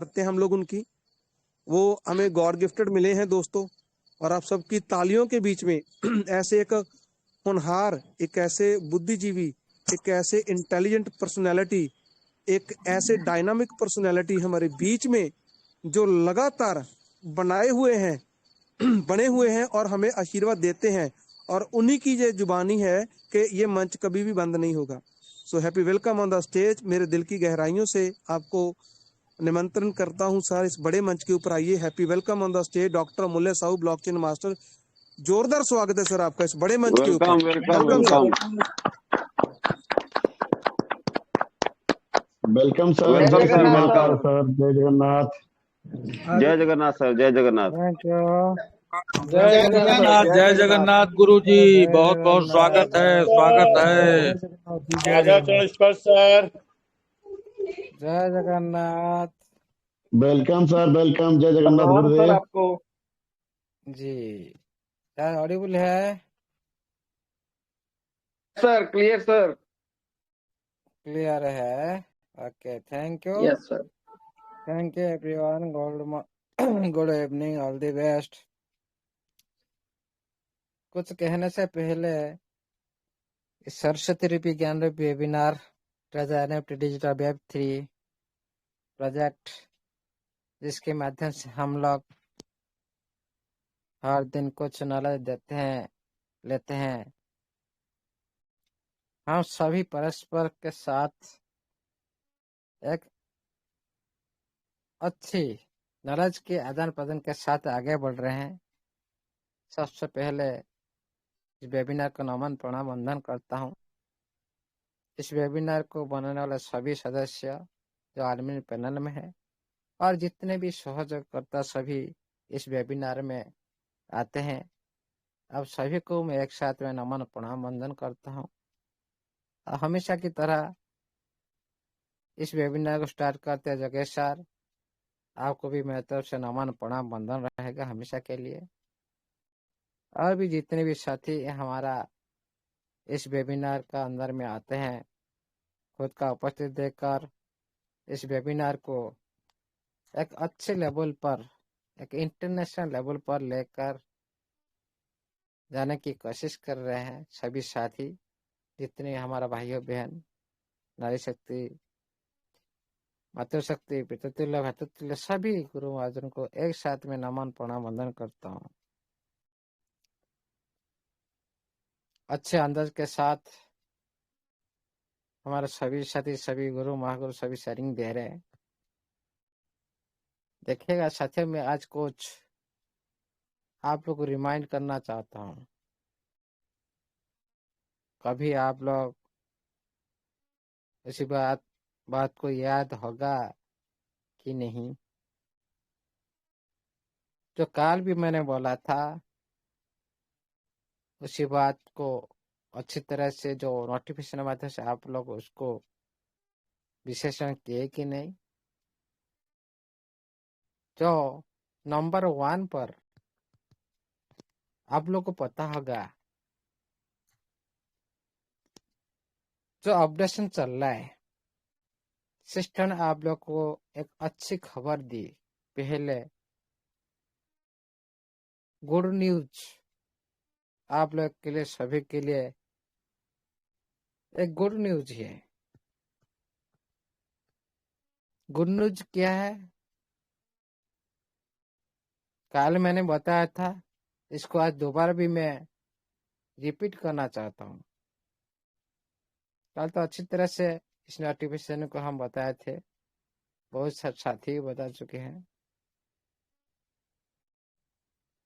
करते हैं हम लोग उनकी, वो हमें गॉड गिफ्टेड मिले हैं दोस्तों। और आप सबकी तालियों के बीच में ऐसे एक होनहार, एक ऐसे बुद्धिजीवी, एक ऐसे इंटेलिजेंट पर्सनैलिटी, एक ऐसे डायनामिक पर्सनैलिटी हमारे बीच में जो लगातार बनाए हुए हैं बने हुए हैं और हमें आशीर्वाद देते हैं, और उन्हीं की ये जुबानी है कि ये मंच कभी भी बंद नहीं होगा। So happy welcome on the stage. मेरे दिल की गहराइयों से आपको निमंत्रण करता हूं सर, इस बड़े मंच के ऊपर आइए। Happy welcome on the stage doctor अमूल्य साहू, ब्लॉकचेन मास्टर। जोरदार स्वागत है सर आपका इस बड़े मंच के ऊपर। Welcome welcome welcome sir. Welcome sir. जय जय श्री जगन्नाथ महाकाल सर। सर। जय जगन्नाथ। जय जगन्नाथ सर, जय जगन्नाथ। Thank you. जय जय जगन्नाथ जगन्नाथ सर, सर। जय जगन्नाथ गुरु जी, जय बहुत बहुत स्वागत है, जगन्नाथ। स्वागत है। राधाचरण स्पर्श सर। जय जगन्नाथ वेलकम सर, वेलकम। जय जगन्नाथ प्रणाम सर गुरुदेव। आपको। जी। क्या ऑडिबल है? Sir clear sir. क्लियर है। Okay, thank you. Yes sir. Thank you everyone. Good evening, all the best. कुछ कहने से पहले इस सरस्वती रूपी ज्ञान रूपी webinar NFT digital web 3 project, जिसके माध्यम से हम लोग हर दिन कुछ नॉलेज देते हैं, लेते हैं, हम सभी परस्पर के साथ एक अच्छी नॉलेज के आदान प्रदान के साथ आगे बढ़ रहे हैं। सबसे पहले इस वेबिनार को नमन प्रणाम वंदन करता हूं। इस वेबिनार को बनाने वाले सभी सदस्य जो एडमिन पैनल में है और जितने भी सहयोगकर्ता सभी इस वेबिनार में आते हैं, अब सभी को मैं एक साथ में नमन प्रणाम वंदन करता हूं। हमेशा की तरह इस वेबिनार को स्टार्ट करते हैं जगेश सर, आपको भी मेरी तरफ से नमन प्रणाम वंदन रहेगा हमेशा के लिए। और भी जितने भी साथी हमारा इस वेबिनार का अंदर में आते हैं, खुद का उपस्थित देकर इस वेबिनार को एक अच्छे लेवल पर, एक इंटरनेशनल लेवल पर लेकर जाने की कोशिश कर रहे हैं सभी साथी, जितने हमारा भाइयों बहन, नारी शक्ति, मातृशक्ति, पितृतुल्य, भ्रातृतुल्य सभी गुरु महाजन को एक साथ में नमन प्रणाम वंदन करता हूँ। अच्छे अंदाज के साथ हमारे सभी साथी, सभी गुरु महागुरु सभी शेयरिंग दे रहे हैं। देखिएगा साथियों, में आज कुछ आप लोग को रिमाइंड करना चाहता हूँ। कभी आप लोग इसी बात को याद होगा कि नहीं, जो काल भी मैंने बोला था उसी बात को अच्छी तरह से जो नोटिफिकेशन माध्यम से आप लोग उसको विश्लेषण किए कि नहीं। जो नंबर 1 पर आप लोग को पता होगा, जो अपडेशन चल रहा है, सिस्टम ने आप लोग को एक अच्छी खबर दी। पहले गुड न्यूज आप लोग के लिए, सभी के लिए एक गुड न्यूज है। गुड न्यूज क्या है? कल मैंने बताया था, इसको आज दोबारा भी मैं रिपीट करना चाहता हूँ। कल तो अच्छी तरह से इस नोटिफिकेशन को हम बताए थे, बहुत साथी बता चुके हैं।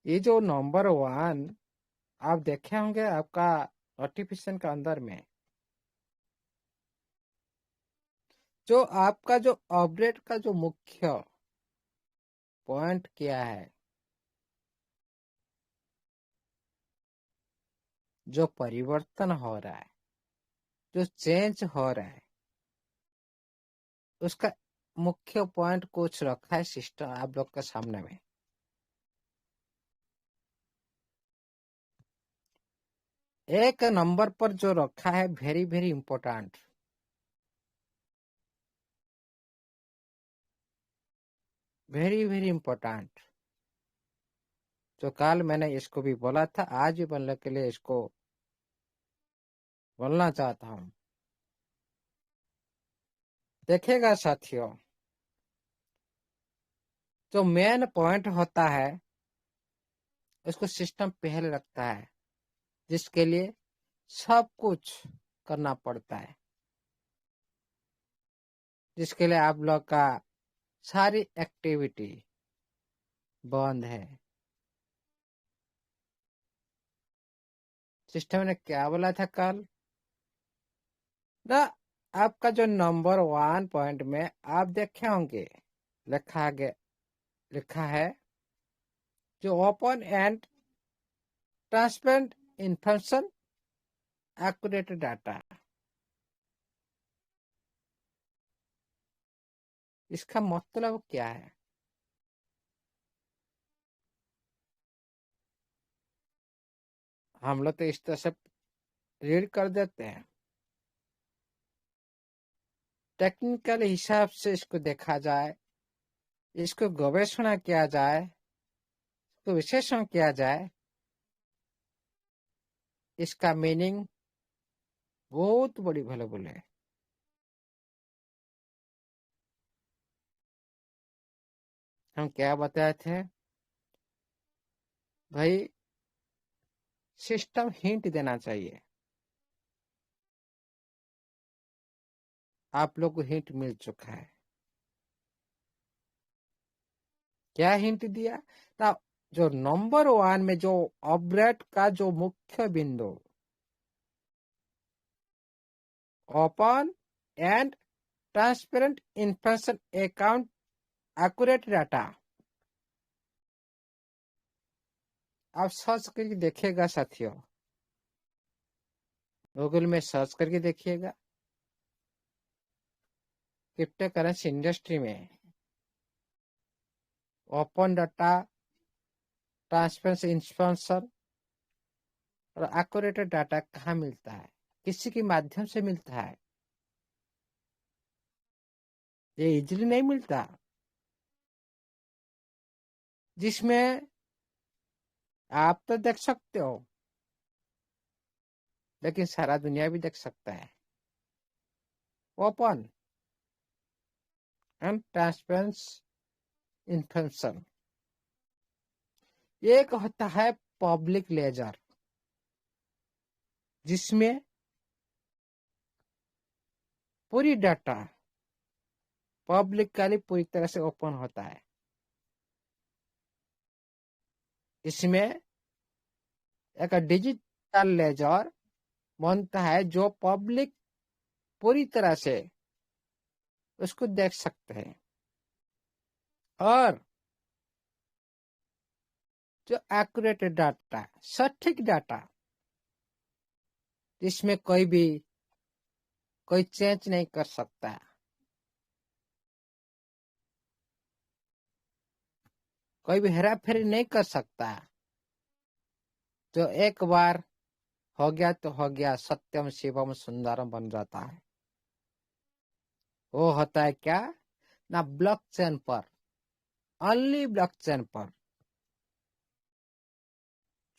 ये जो नंबर 1 आप देखे होंगे आपका नोटिफिकेशन का अंदर में, जो आपका जो अपडेट का जो मुख्य पॉइंट क्या है, जो परिवर्तन हो रहा है, जो चेंज हो रहा है, उसका मुख्य पॉइंट कुछ रखा है सिस्टम आप लोग के सामने में। एक नंबर पर जो रखा है very very important, very very important. जो कल मैंने इसको भी बोला था, आज भी बोलने के लिए इसको बोलना चाहता हूं। देखिएगा साथियों, जो मेन पॉइंट होता है उसको सिस्टम पहले रखता है, जिसके लिए सब कुछ करना पड़ता है, जिसके लिए आप लोग का सारी एक्टिविटी बंद है। सिस्टम ने क्या बोला था कल ना, आपका जो नंबर 1 पॉइंट में आप देखे होंगे लिखा है जो open and transparent information accurate data. इसका मतलब क्या है? हम लोग तो इस तरह से रीड कर देते हैं। टेक्निकल हिसाब से इसको देखा जाए, इसको गवेषणा किया जाए, इसको विश्लेषण किया जाए, इसका मीनिंग बहुत बड़ी वैल्यूबल है। हम क्या बताए थे भाई, सिस्टम हिंट देना चाहिए। आप लोग को हिंट मिल चुका है। क्या हिंट दिया ना, जो नंबर 1 में जो अपडेट का जो मुख्य बिंदु open and transparent information account accurate data, आप सर्च करके देखिएगा साथियों, गूगल में सर्च करके देखिएगा। क्रिप्टो करेंसी इंडस्ट्री में ओपन डाटा, ट्रांसपेरेंसी इंफॉर्मेशन और एक्यूरेट डाटा कहाँ मिलता है, किसी के माध्यम से मिलता है? ये इजीली नहीं मिलता, जिसमें आप तो देख सकते हो लेकिन सारा दुनिया भी देख सकता है। Open and transparency information. एक होता है पब्लिक लेजर, जिसमें पूरी डाटा पब्लिकली पूरी तरह से ओपन होता है। इसमें एक डिजिटल लेजर बनता है जो पब्लिक पूरी तरह से उसको देख सकते हैं, और जो एक्यूरेट डाटा, सटीक डाटा, जिसमें कोई चेंज नहीं कर सकता, कोई भी हेरा फेरी नहीं कर सकता, जो एक बार हो गया तो हो गया, सत्यम शिवम सुंदरम बन जाता है। वो होता है क्या ना, ब्लॉकचेन पर, ओनली ब्लॉकचेन पर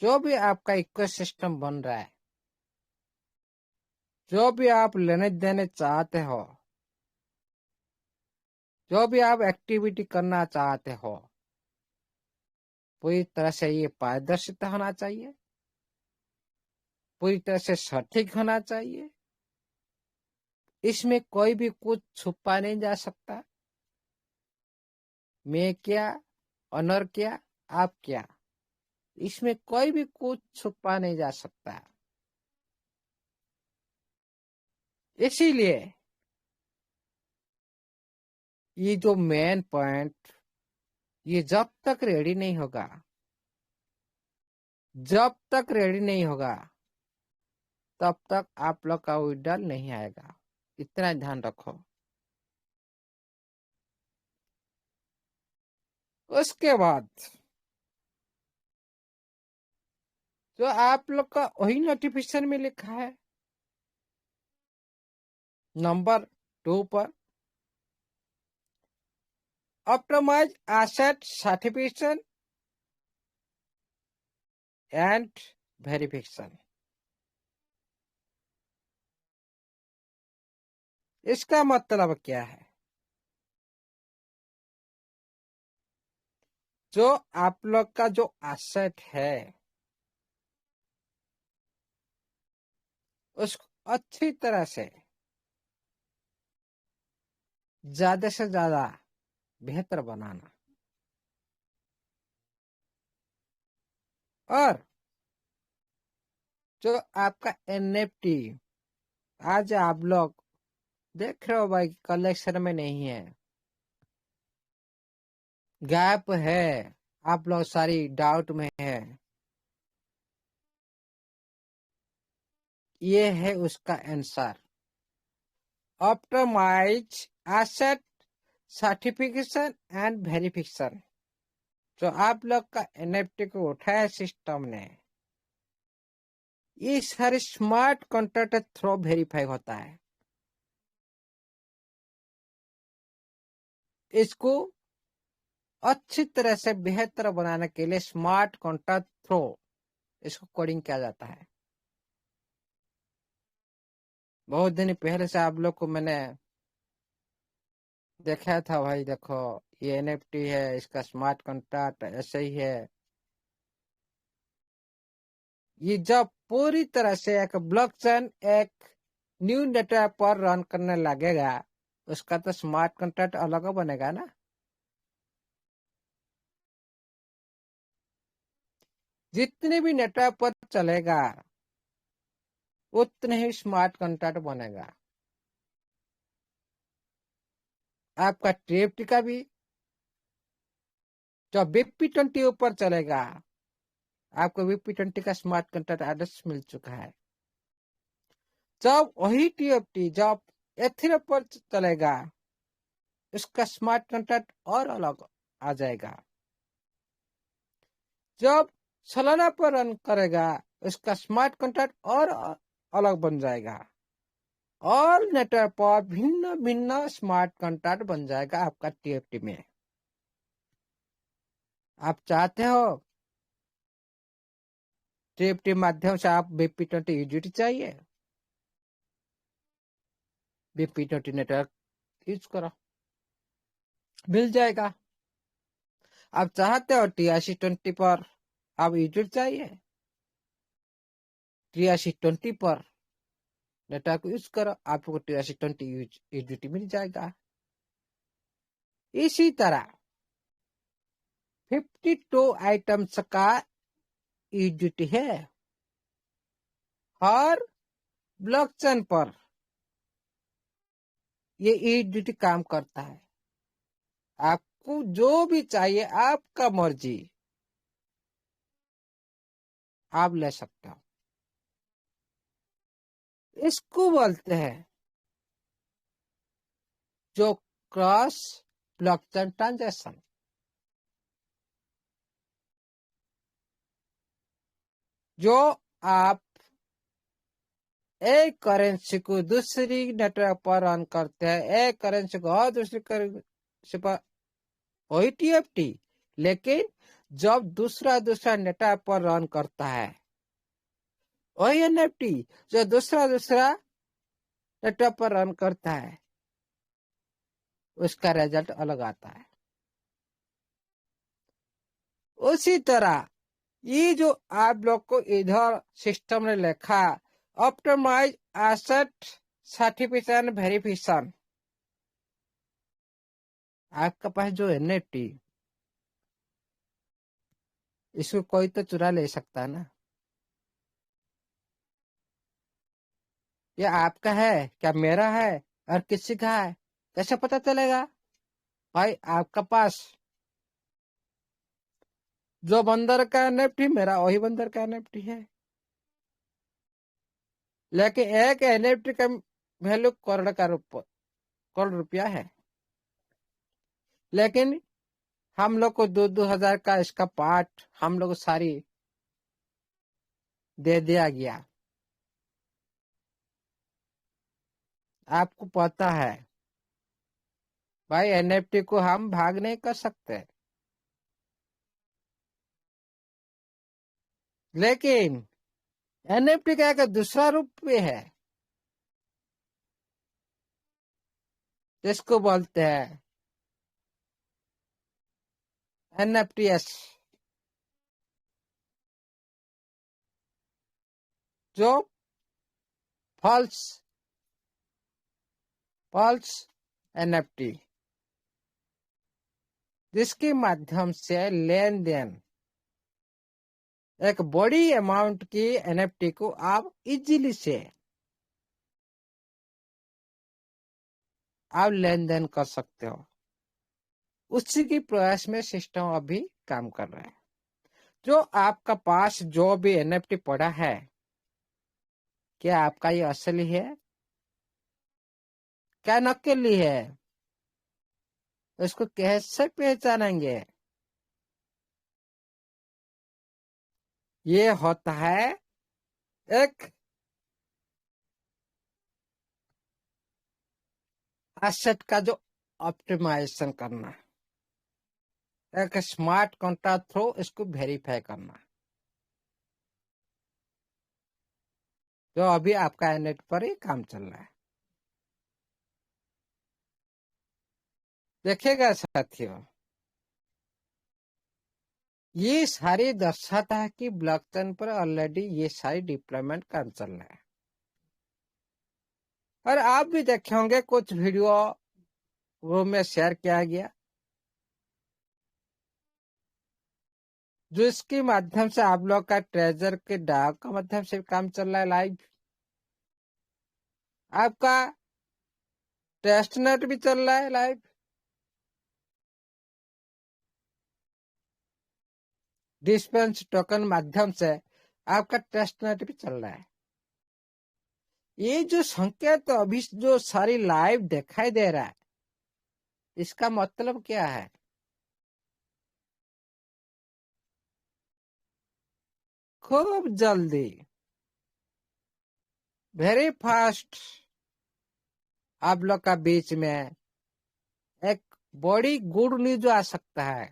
जो भी आपका इकोसिस्टम बन रहा है, जो भी आप लेने देने चाहते हो, जो भी आप एक्टिविटी करना चाहते हो, पूरी तरह से ये पारदर्शिता होना चाहिए, पूरी तरह से सटीक होना चाहिए। इसमें कोई भी कुछ छुपा नहीं जा सकता। मैं क्या, ऑनर क्या, आप क्या, इसमें कोई भी कुछ छुपा नहीं जा सकता। इसीलिए ये जो मेन पॉइंट, ये जब तक रेडी नहीं होगा, तब तक आप लोग का विड्रॉल नहीं आएगा। इतना ध्यान रखो। उसके बाद जो आप लोग का वही नोटिफिकेशन में लिखा है नंबर 2 पर, optimize asset certification and verification। इसका मतलब क्या है? जो आप लोग का जो एसेट है उसको अच्छी तरह से ज्यादा से ज्यादा बेहतर बनाना, और जो आपका एनएफटी आज आप लोग देख रहे हो भाई कलेक्शन में नहीं है, गैप है, आप लोग सारी डाउट में है, ये है उसका answer. Optimize asset certification and verification. जो आप लोग का एनएफटी को उठाया सिस्टम ने, ये सारे स्मार्ट कॉन्ट्रैक्ट थ्रू वेरीफाई होता है। इसको अच्छी तरह से बेहतर बनाने के लिए स्मार्ट कॉन्ट्रैक्ट थ्रू इसको कोडिंग किया जाता है। बहुत दिन पहले से आप लोग को मैंने देखा था भाई, देखो ये एनएफटी है, इसका स्मार्ट कॉन्ट्रैक्ट ऐसे ही है। ये जब पूरी तरह से एक ब्लॉकचेन एक न्यू नेटवर्क पर रन करने लगेगा, उसका तो स्मार्ट कॉन्ट्रैक्ट अलग बनेगा ना। जितने भी नेटवर्क पर चलेगा उतने ही स्मार्ट कॉन्ट्रैक्ट बनेगा। आपका टीएफटी का भी जब BP20 ऊपर चलेगा, आपको BP20 का स्मार्ट कॉन्ट्रैक्ट एड्रेस मिल चुका है। जब वही टीएफटी जब एथेरियम पर चलेगा, उसका स्मार्ट कॉन्ट्रैक्ट और अलग आ जाएगा। जब सोलाना पर रन करेगा, उसका स्मार्ट कॉन्ट्रैक्ट और अलग बन जाएगा। और नेटवर्क पर भिन्न भिन्न स्मार्ट कॉन्ट्रैक्ट बन जाएगा आपका टीएफटी में। आप चाहते हो टीएफटी माध्यम से आप BP20 यूटिलिटी चाहिए, BP20 नेटवर्क यूज करो, मिल जाएगा। आप चाहते हो TRC20 पर आप यूटिलिटी चाहिए, TRC20 पर नेटवर्क यूज करो, आपको TRC20 यूटिलिटी मिल जाएगा। इसी तरह 52 आइटम्स का यूटिलिटी है। हर ब्लॉकचेन पर ये यूटिलिटी काम करता है। आपको जो भी चाहिए, आपका मर्जी, आप ले सकते हो। इसको बोलते हैं जो क्रॉस ब्लॉकचेन ट्रांजैक्शन। जो आप एक करेंसी को दूसरी नेटवर्क पर रन करते हैं, एक करेंसी को और दूसरी करेंसी पर, वही टीएफटी, लेकिन जब दूसरा नेटवर्क पर रन करता है, वही एनएफटी जो दूसरा नेटवर्क पर रन करता है, उसका रिजल्ट अलग आता है। उसी तरह ये जो आप लोग को इधर सिस्टम ने लिखा ऑप्टिमाइज एसेट सर्टिफिकेशन वेरिफिकेशन, आपके पास जो एनएफटी, इसको कोई तो चुरा ले सकता है ना। ये आपका है क्या, मेरा है और किसी का है, कैसे पता चलेगा भाई? आपका पास जो बंदर का एनएफटी, मेरा वही बंदर का एनएफटी है। लेकिन एक एनएफटी का वैल्यू करोड़ रुपया है, लेकिन हम लोग को 2,000 का इसका पार्ट हम लोग सारी दे दिया गया। आपको पता है भाई एनएफटी को हम भाग नहीं कर सकते, लेकिन एनएफटी का एक दूसरा रूप भी है जिसको बोलते हैं एनएफटीएस, जो फॉल्स फॉल्स एनएफटी, जिसके माध्यम से लेन देन एक बड़ी अमाउंट की एनएफटी को आप इजीली से आप लेन देन कर सकते हो। उसी की प्रयास में सिस्टम अभी काम कर रहा है। जो आपका पास जो भी एनएफटी पड़ा है, क्या आपका ये असली है क्या नकली है, इसको कैसे पहचानेंगे? ये होता है एक एसेट का जो ऑप्टिमाइजेशन करना, एक स्मार्ट कॉन्ट्रैक्ट थ्रू इसको वेरीफाई करना, जो अभी आपका एनएट पर ही काम चल रहा है। देखिएगा साथियों, ये सारी दर्शाता है कि ब्लॉकचेन पर ऑलरेडी ये सारी डिप्लॉयमेंट काम चल रहा है। और आप भी देखे होंगे कुछ वीडियो वो में शेयर किया गया, जो इसके माध्यम से आप लोग का ट्रेजर के डाक का माध्यम से काम चल रहा है लाइव। आपका टेस्ट नेट भी चल रहा है लाइव, डिस्पेंस टोकन माध्यम से आपका टेस्ट नेट भी चल रहा है। ये जो संकेत अभी जो सारी लाइव दिखाई दे रहा है, इसका मतलब क्या है? खूब जल्दी, वेरी फास्ट आप लोग का बीच में एक बड़ी गुड न्यूज आ सकता है,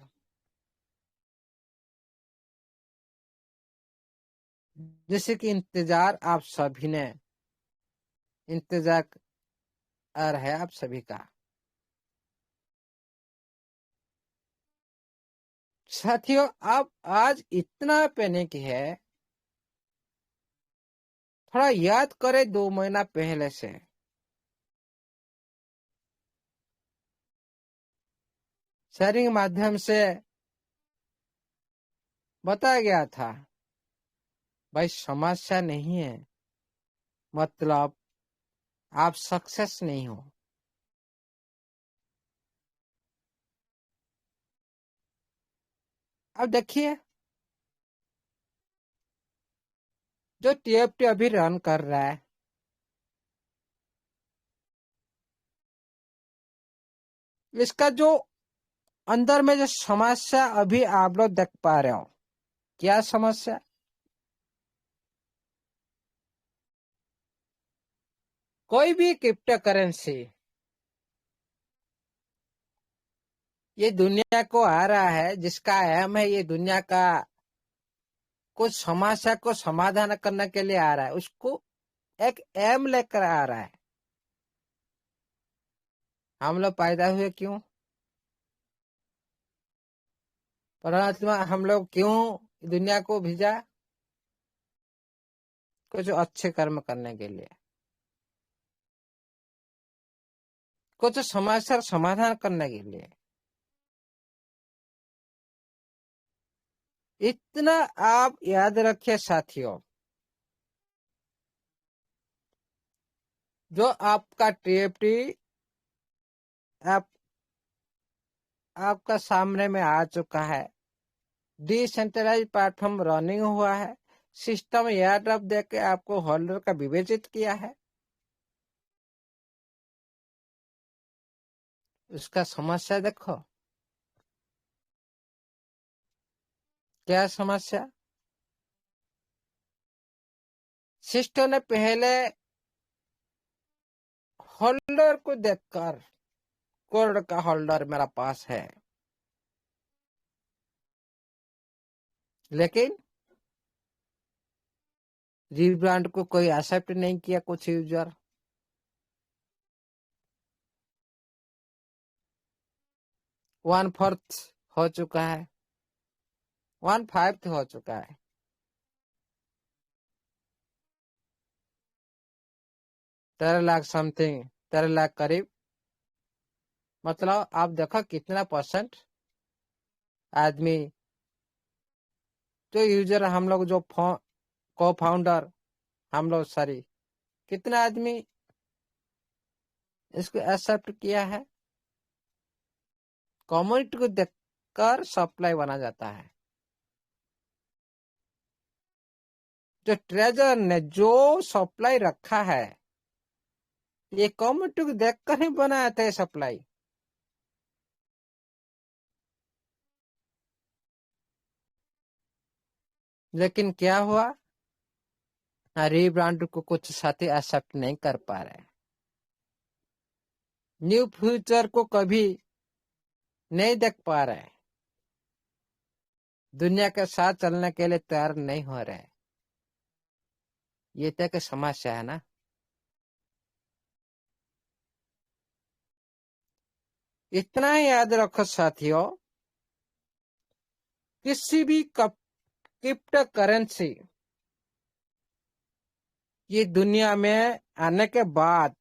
जिससे कि इंतजार आप सभी ने इंतजार है आप सभी का। साथियों, आप आज इतना पैनिक है, थोड़ा याद करें 2 महीना पहले से शेयरिंग माध्यम से बताया गया था, भाई समस्या नहीं है मतलब आप सक्सेस नहीं हो। अब देखिए, जो टीएफटी अभी रन कर रहा है, इसका जो अंदर में जो समस्या अभी आप लोग देख पा रहे हो, क्या समस्या? कोई भी क्रिप्टो करेंसी ये दुनिया को आ रहा है, जिसका एम है ये दुनिया का कुछ समस्या को समाधान करने के लिए आ रहा है, उसको एक एम लेकर आ रहा है। हम लोग पैदा हुए क्यों? परमात्मा हम लोग क्यों दुनिया को भेजा? कुछ अच्छे कर्म करने के लिए, कुछ समस्या समाधान करने के लिए। इतना आप याद रखिए साथियों, जो आपका टीएफटी आप आपका सामने में आ चुका है, डिसेंट्रलाइज प्लेटफॉर्म रनिंग हुआ है, सिस्टम एयर ड्रॉप देके आपको होल्डर का विवेचित किया है। उसका समस्या देखो, क्या समस्या? सिस्टम ने पहले होल्डर को देखकर करोड़ का होल्डर मेरा पास है, लेकिन रीब्रांड को कोई एक्सेप्ट नहीं किया। कुछ यूजर 1/4 हो चुका है, 1/5 हो चुका है। तेरह लाख समथिंग, 13 लाख करीब। मतलब आप देखो कितना परसेंट आदमी, जो यूजर हम लोग, जो को फाउंडर हम लोग, सारी कितना आदमी इसको एक्सेप्ट किया है। कम्युनिटी को देखकर सप्लाई बना जाता है। जो ट्रेजर ने जो सप्लाई रखा है, ये कम्युनिटी को देखकर ही बनाया था सप्लाई। लेकिन क्या हुआ, रीब्रांड को कुछ साथी एक्सेप्ट नहीं कर पा रहे, न्यू फ्यूचर को कभी नहीं देख पा रहे, दुनिया के साथ चलने के लिए तैयार नहीं हो रहे। ये तो एक समस्या है ना। इतना ही याद रखो साथियों, किसी भी क्रिप्टो करेंसी ये दुनिया में आने के बाद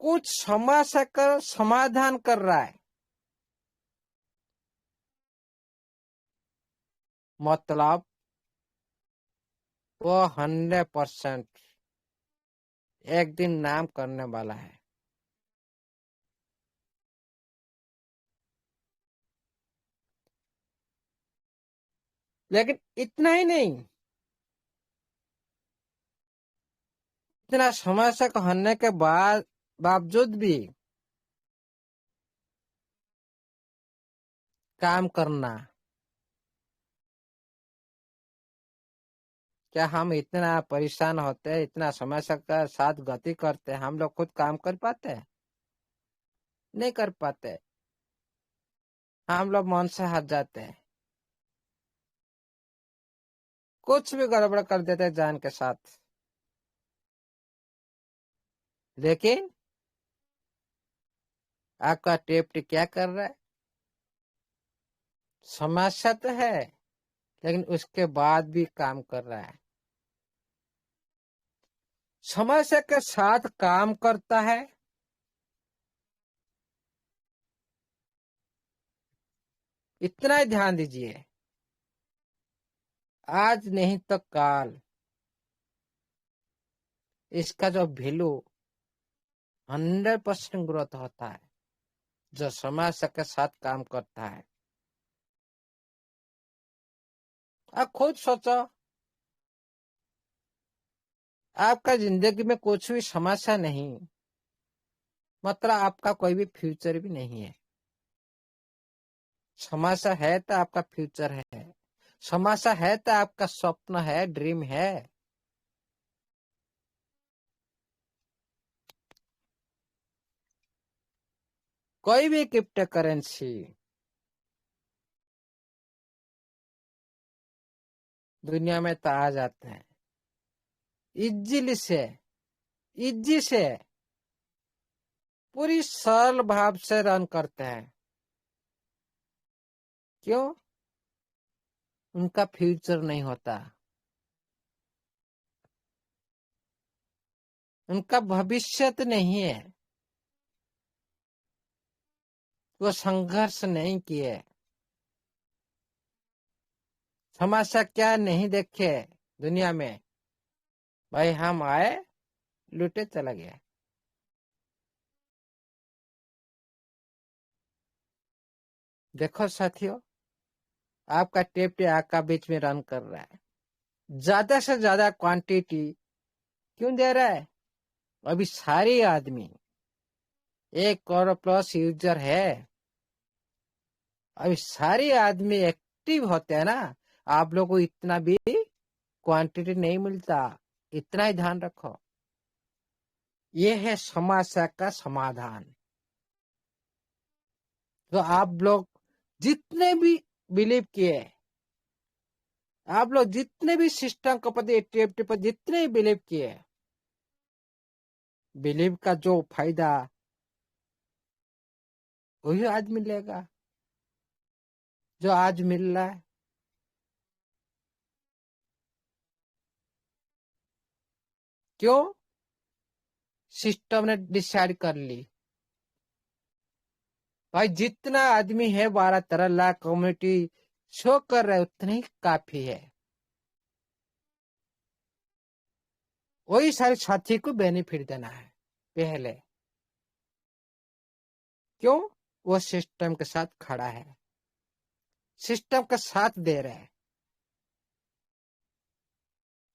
कुछ समस्या का समाधान कर रहा है। मतलब वो 100% एक दिन नाम करने वाला है। लेकिन इतना ही नहीं, इतना समस्या का होने के बाद बावजूद भी काम करना। क्या हम इतना परेशान होते हैं, इतना समस्या का साथ गति करते हैं, हम लोग खुद काम कर पाते हैं? नहीं कर पाते। हम लोग मन से हट जाते हैं, कुछ भी गड़बड़ कर देते हैं जान के साथ। लेकिन आपका टेप्ट क्या कर रहा है? समस्या तो है, लेकिन उसके बाद भी काम कर रहा है, समस्या के साथ काम करता है। इतना ही ध्यान दीजिए, आज नहीं तो काल इसका जो वैल्यू 100% ग्रोथ होता है, जो समस्या के साथ काम करता है। आप खुद सोचो, आपका जिंदगी में कुछ भी समस्या नहीं, मतलब आपका कोई भी फ्यूचर भी नहीं है। समस्या है तो आपका फ्यूचर है, समस्या है तो आपका स्वप्न है, ड्रीम है। कोई भी क्रिप्टो करेंसी दुनिया में तो आ जाते हैं, इजी से पूरी सरल भाव से रन करते हैं। क्यों? उनका फ्यूचर नहीं होता, उनका भविष्य तो नहीं है, वो संघर्ष नहीं किए, समस्या क्या नहीं देखे दुनिया में। भाई हम आए, लूटे, चला गया। देखो साथियों, आपका टेप आपका बीच में रन कर रहा है, ज्यादा से ज्यादा क्वांटिटी क्यों दे रहा है? अभी सारे आदमी 1 करोड़ प्लस यूजर है, अभी सारे आदमी एक्टिव होते हैं ना। आप लोगों को इतना भी क्वांटिटी नहीं मिलता, इतना ही ध्यान रखो। ये है समस्या का समाधान। तो आप लोग जितने भी बिलीव किए, आप लोग जितने भी सिस्टम के प्रति टीएफटी पर जितने बिलीव किए, बिलीव का जो फायदा वही आज मिलेगा जो आज मिल रहा है। क्यों? सिस्टम ने डिसाइड कर ली भाई जितना आदमी है 12-13 लाख कम्युनिटी शो कर रहे उतना ही काफी है। वही सारे साथी को बेनिफिट देना है पहले। क्यों? वो सिस्टम के साथ खड़ा है, सिस्टम का साथ दे रहे हैं।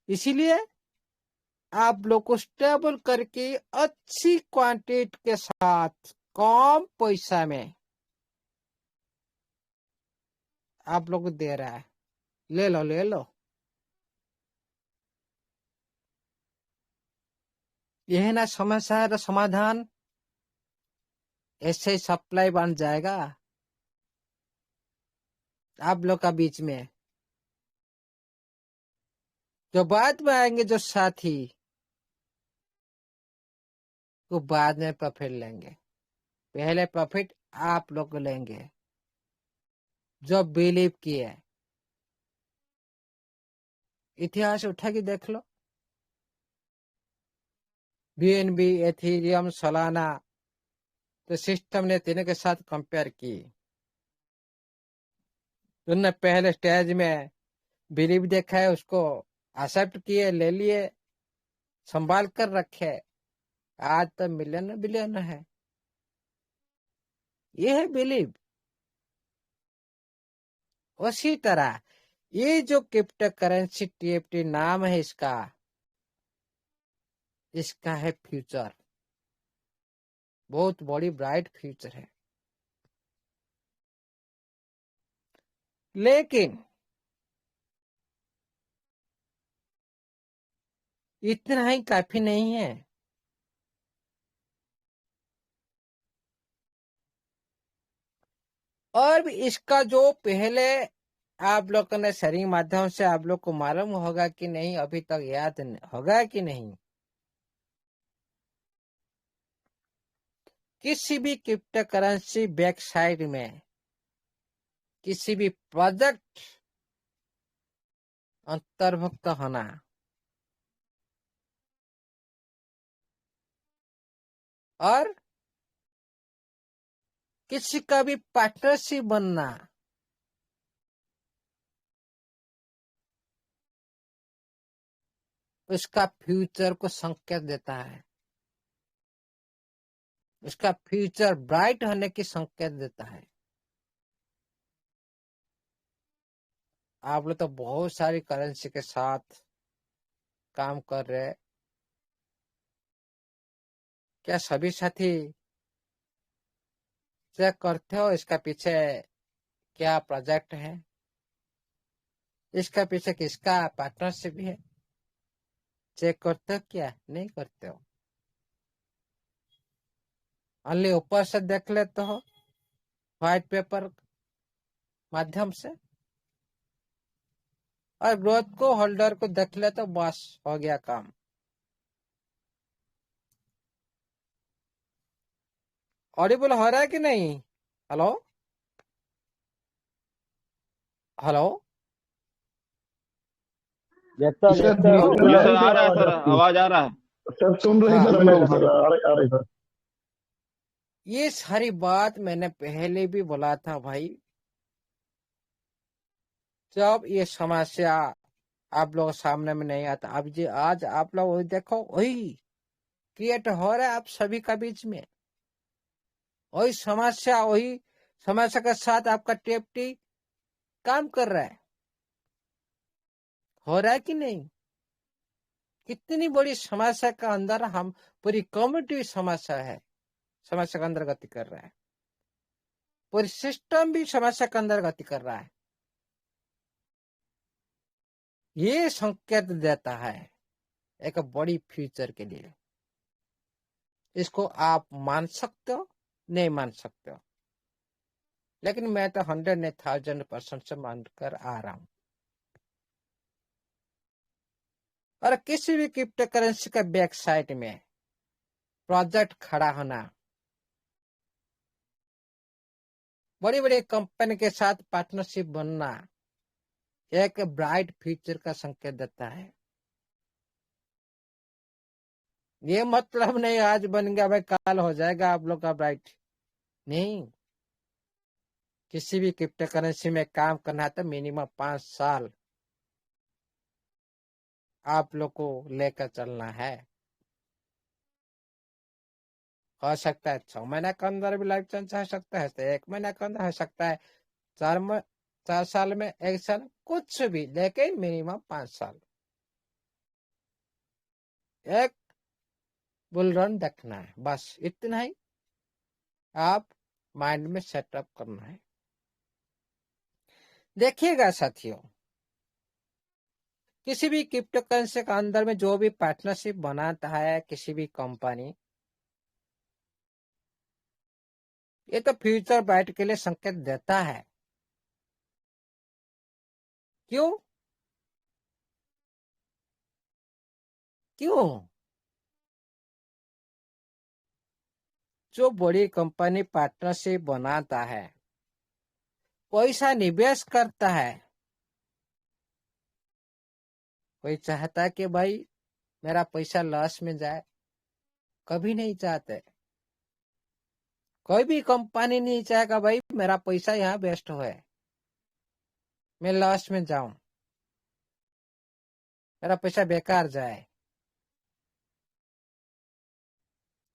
इसीलिए आप लोग को स्टेबल करके अच्छी क्वांटिटी के साथ कम पैसा में आप लोग को दे रहा है। ले लो ले लो। यह ना समस्या का समाधान ऐसे ही सप्लाई बन जाएगा आप लोग का बीच में। जो बाद में आएंगे जो साथी वो बाद में प्रॉफिट लेंगे, पहले प्रॉफिट आप लोग लेंगे जो बिलीव किए। इतिहास उठा के देख लो, बीएनबी, एथेरियम, सोलाना, तो सिस्टम ने तीनों के साथ कंपेयर की। उन्होंने पहले स्टेज में बिलीव देखा है, उसको एक्सेप्ट किए, ले लिए, संभाल कर रखे। आज तो मिलियन बिलियन है। ये है बिलीव। उसी तरह ये जो क्रिप्टो करेंसी टीएफटी नाम है इसका है फ्यूचर, बहुत बड़ी ब्राइट फ्यूचर है। लेकिन इतना ही काफी नहीं है। और भी इसका जो पहले आप लोगों ने शेयरिंग माध्यम से आप लोग को मालूम होगा कि नहीं, अभी तक याद होगा कि नहीं, किसी भी क्रिप्टो करेंसी बैक साइड में किसी भी प्रोजेक्ट अंतर्भुक्त होना, और किसी का भी पार्टनरशिप बनना, उसका फ्यूचर को संकेत देता है, उसका फ्यूचर ब्राइट होने की संकेत देता है। आप लोग तो बहुत सारी करेंसी के साथ काम कर रहे हैं। क्या सभी साथी चेक करते हो इसका पीछे क्या प्रोजेक्ट है, इसका पीछे किसका पार्टनरशिप है? चेक करते हो क्या? नहीं करते हो। ओनली ऊपर से देख लेते हो व्हाइट पेपर माध्यम से, और ग्रोथ को होल्डर को देख ले तो बस हो गया काम। ऑडिबल हो रहा है कि नहीं? हेलो हेलो सर जी सर, आ रहा है सर, आवाज आ रहा है। सर सुन रहे हाँ। सर, मेरे सर आ रहे सर। ये सारी बात मैंने पहले भी बोला था भाई। जब ये समस्या आप लोग सामने में नहीं आता, अब जी आज आप लोग वही देखो, वही क्रिएट हो रहा है आप सभी का बीच में। वही समस्या के साथ आपका टीएफटी काम कर रहा है। हो रहा है कि नहीं? कितनी बड़ी समस्या का अंदर हम पूरी कम्युनिटी समस्या है, समस्या के अंदर गति कर रहा है, पूरी सिस्टम भी समस्या के अंदर गति कर रहा है। ये संकेत देता है एक बड़ी फ्यूचर के लिए। इसको आप मान सकते हो, नहीं मान सकते हो। लेकिन मैं तो 100 नहीं 1000% से मानकर आ रहा हूं। और किसी भी क्रिप्टो करेंसी का बैक साइड में प्रोजेक्ट खड़ा होना, बड़ी बड़ी कंपनी के साथ पार्टनरशिप बनना एक ब्राइट फ्यूचर का संकेत देता है। ये मतलब नहीं आज बन गया भाई कल हो जाएगा आप लोग का ब्राइट, नहीं। किसी भी क्रिप्टो करेंसी में काम करना है तो मिनिमम 5 साल आप लोग को लेकर चलना है। हो सकता है 6 महीने के अंदर भी लाइफ चांस हो सकता है, तो 1 महीने के अंदर हो सकता है, 4 साल में 1 साल, कुछ भी, लेकिन मिनिमम 5 साल एक बुल रन देखना है, बस इतना ही आप माइंड में सेटअप करना है। देखिएगा साथियों, किसी भी क्रिप्टो करेंसी के अंदर में जो भी पार्टनरशिप बनाता है किसी भी कंपनी, ये तो फ्यूचर बाइट के लिए संकेत देता है। क्यों क्यों? जो बड़ी कंपनी पार्टनरशिप बनाता है, पैसा निवेश करता है, कोई चाहता है कि भाई मेरा पैसा लॉस में जाए? कभी नहीं चाहते। कोई भी कंपनी नहीं चाहेगा भाई मेरा पैसा यहाँ वेस्ट हुए, मैं लॉस में जाऊं, मेरा पैसा बेकार जाए।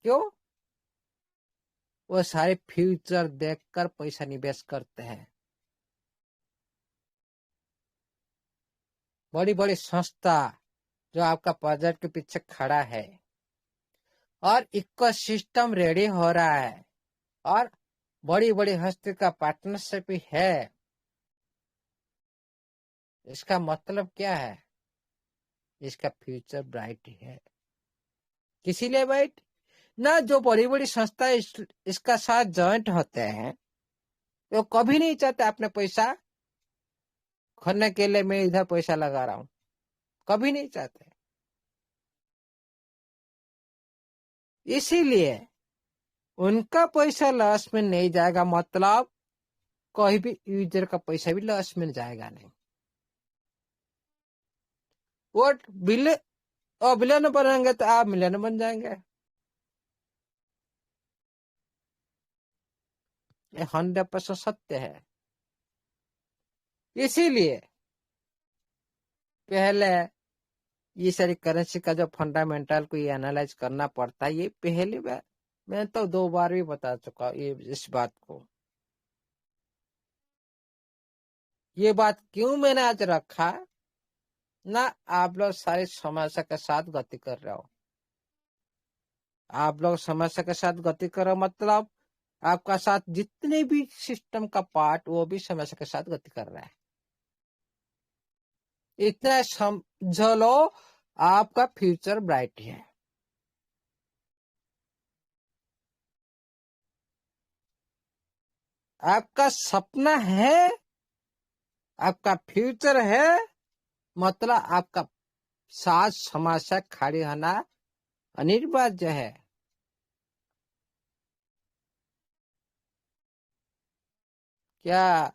क्यों? वो सारे फ्यूचर देखकर पैसा निवेश करते हैं। बड़ी बड़ी संस्था जो आपका प्रोजेक्ट के पीछे खड़ा है और इकोसिस्टम रेडी हो रहा है और बड़ी बड़ी हस्ती का पार्टनरशिप भी है, इसका मतलब क्या है? इसका फ्यूचर ब्राइट है। किसी लिए ब्राइट ना? जो बड़ी बड़ी संस्था इसका साथ ज्वाइंट होते हैं वो कभी नहीं चाहते अपने पैसा खोने के लिए मैं इधर पैसा लगा रहा हूं, कभी नहीं चाहते। इसीलिए उनका पैसा लॉस में नहीं जाएगा, मतलब कोई भी यूजर का पैसा भी लॉस में जाएगा नहीं। वो बिलियन बनेंगे तो आप मिलियन बन जाएंगे। ये 100% सत्य है। इसीलिए पहले ये सारी करेंसी का जो फंडामेंटल को ये एनालाइज करना पड़ता है, ये पहली बार मैं तो 2 बार भी बता चुका हूं ये इस बात को। ये बात क्यों मैंने आज रखा ना? आप लोग सारी समस्या के साथ गति कर रहे हो। आप लोग समस्या के साथ गति करो मतलब आपका साथ जितने भी सिस्टम का पार्ट वो भी समस्या के साथ गति कर रहा है। इतना समझ लो आपका फ्यूचर ब्राइट है। आपका सपना है, आपका फ्यूचर है, मतलब आपका साथ समस्या खड़ी होना अनिवार्य है। क्या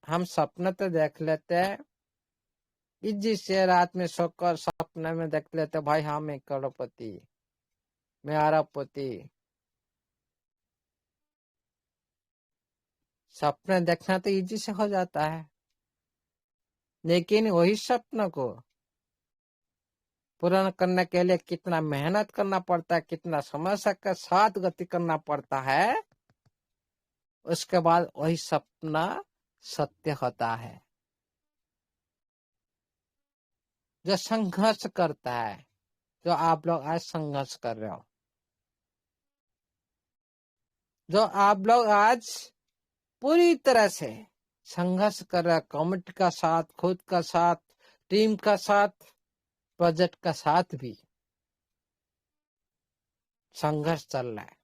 हम सपना तो देख लेते हैं, इजी से रात में सोकर सपने में देख लेते भाई हाँ मैं करोड़पति, मैं अरबपति। सपना देखना तो इजी से हो जाता है, लेकिन वही सपना को पूर्ण करने के लिए कितना मेहनत करना पड़ता है, कितना समस्या के साथ गति करना पड़ता है, उसके बाद वही सपना सत्य होता है। जो संघर्ष करता है, जो आप लोग आज संघर्ष कर रहे हो, जो आप लोग आज पूरी तरह से संघर्ष कर रहे हो, कमिटी का साथ, खुद का साथ, टीम का साथ, प्रोजेक्ट का साथ भी संघर्ष चल रहा है।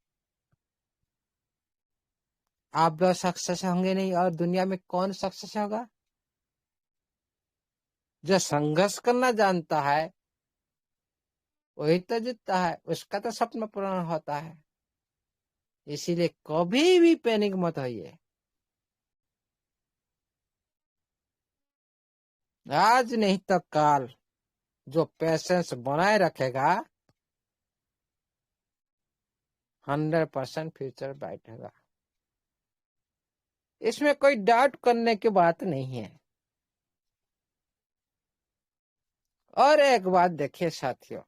आप लोग सक्सेस होंगे नहीं, और दुनिया में कौन सक्सेस होगा? जो संघर्ष करना जानता है वही तो जीतता है, उसका तो सपना पूर्ण होता है। इसीलिए कभी भी पैनिक मत होइए। आज नहीं तो कल जो पेशेंस बनाए रखेगा 100% फ्यूचर ब्राइट होगा। इसमें कोई डाउट करने की बात नहीं है। और एक बात देखिए साथियों,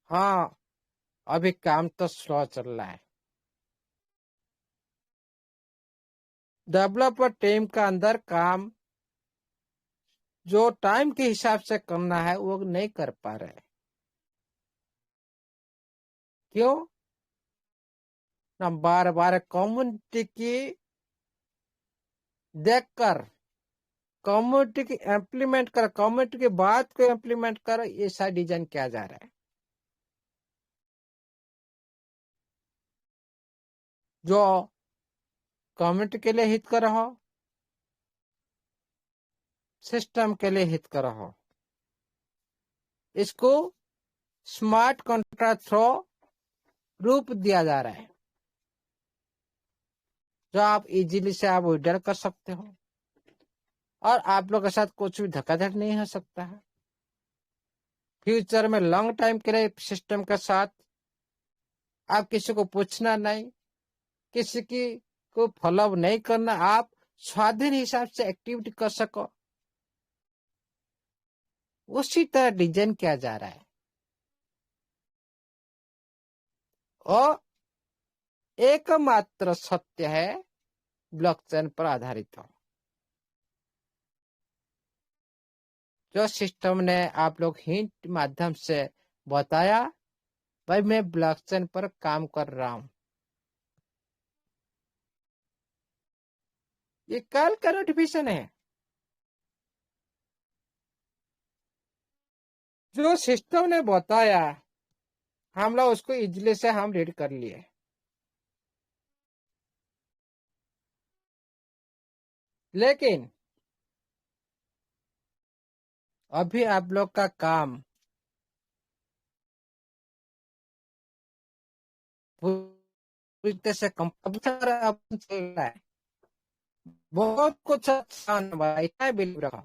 हाँ अभी काम तो स्लो चल रहा है। डेवलपर टीम का अंदर काम जो टाइम के हिसाब से करना है वो नहीं कर पा रहे। क्यों? ना बार बार कम्युनिटी की देखकर, कम्युनिटी की इम्प्लीमेंट कर, कम्युनिटी की बात को इम्प्लीमेंट कर, ये सारा डिजाइन किया जा रहा है। जो कम्युनिटी के लिए हित कर रहो, सिस्टम के लिए हित कर रहो, इसको स्मार्ट कॉन्ट्रैक्ट थ्रू रूप दिया जा रहा है, जो आप इजीली से आप विड्रॉ कर सकते हो और आप लोग के साथ कुछ भी धक्काधड़ नहीं हो सकता है। फ्यूचर में लॉन्ग टाइम के लिए सिस्टम के साथ आप किसी को पूछना नहीं, किसी की को फॉलो नहीं करना, आप स्वाधीन हिसाब से एक्टिविटी कर सको, उसी तरह डिजाइन किया जा रहा है। और एकमात्र सत्य है ब्लॉकचेन पर आधारित हो। जो सिस्टम ने आप लोग हिंट माध्यम से बताया, भाई मैं ब्लॉकचेन पर काम कर रहा हूं, ये कल का नोटिफिकेशन है। जो सिस्टम ने बताया हम लोग उसको इजली से हम रीड कर लिए। लेकिन अभी आप लोग का काम पूरी तरह से कंप्यूटर चल रहा है। बहुत कुछ आसान है, इतना बिलीव रखो,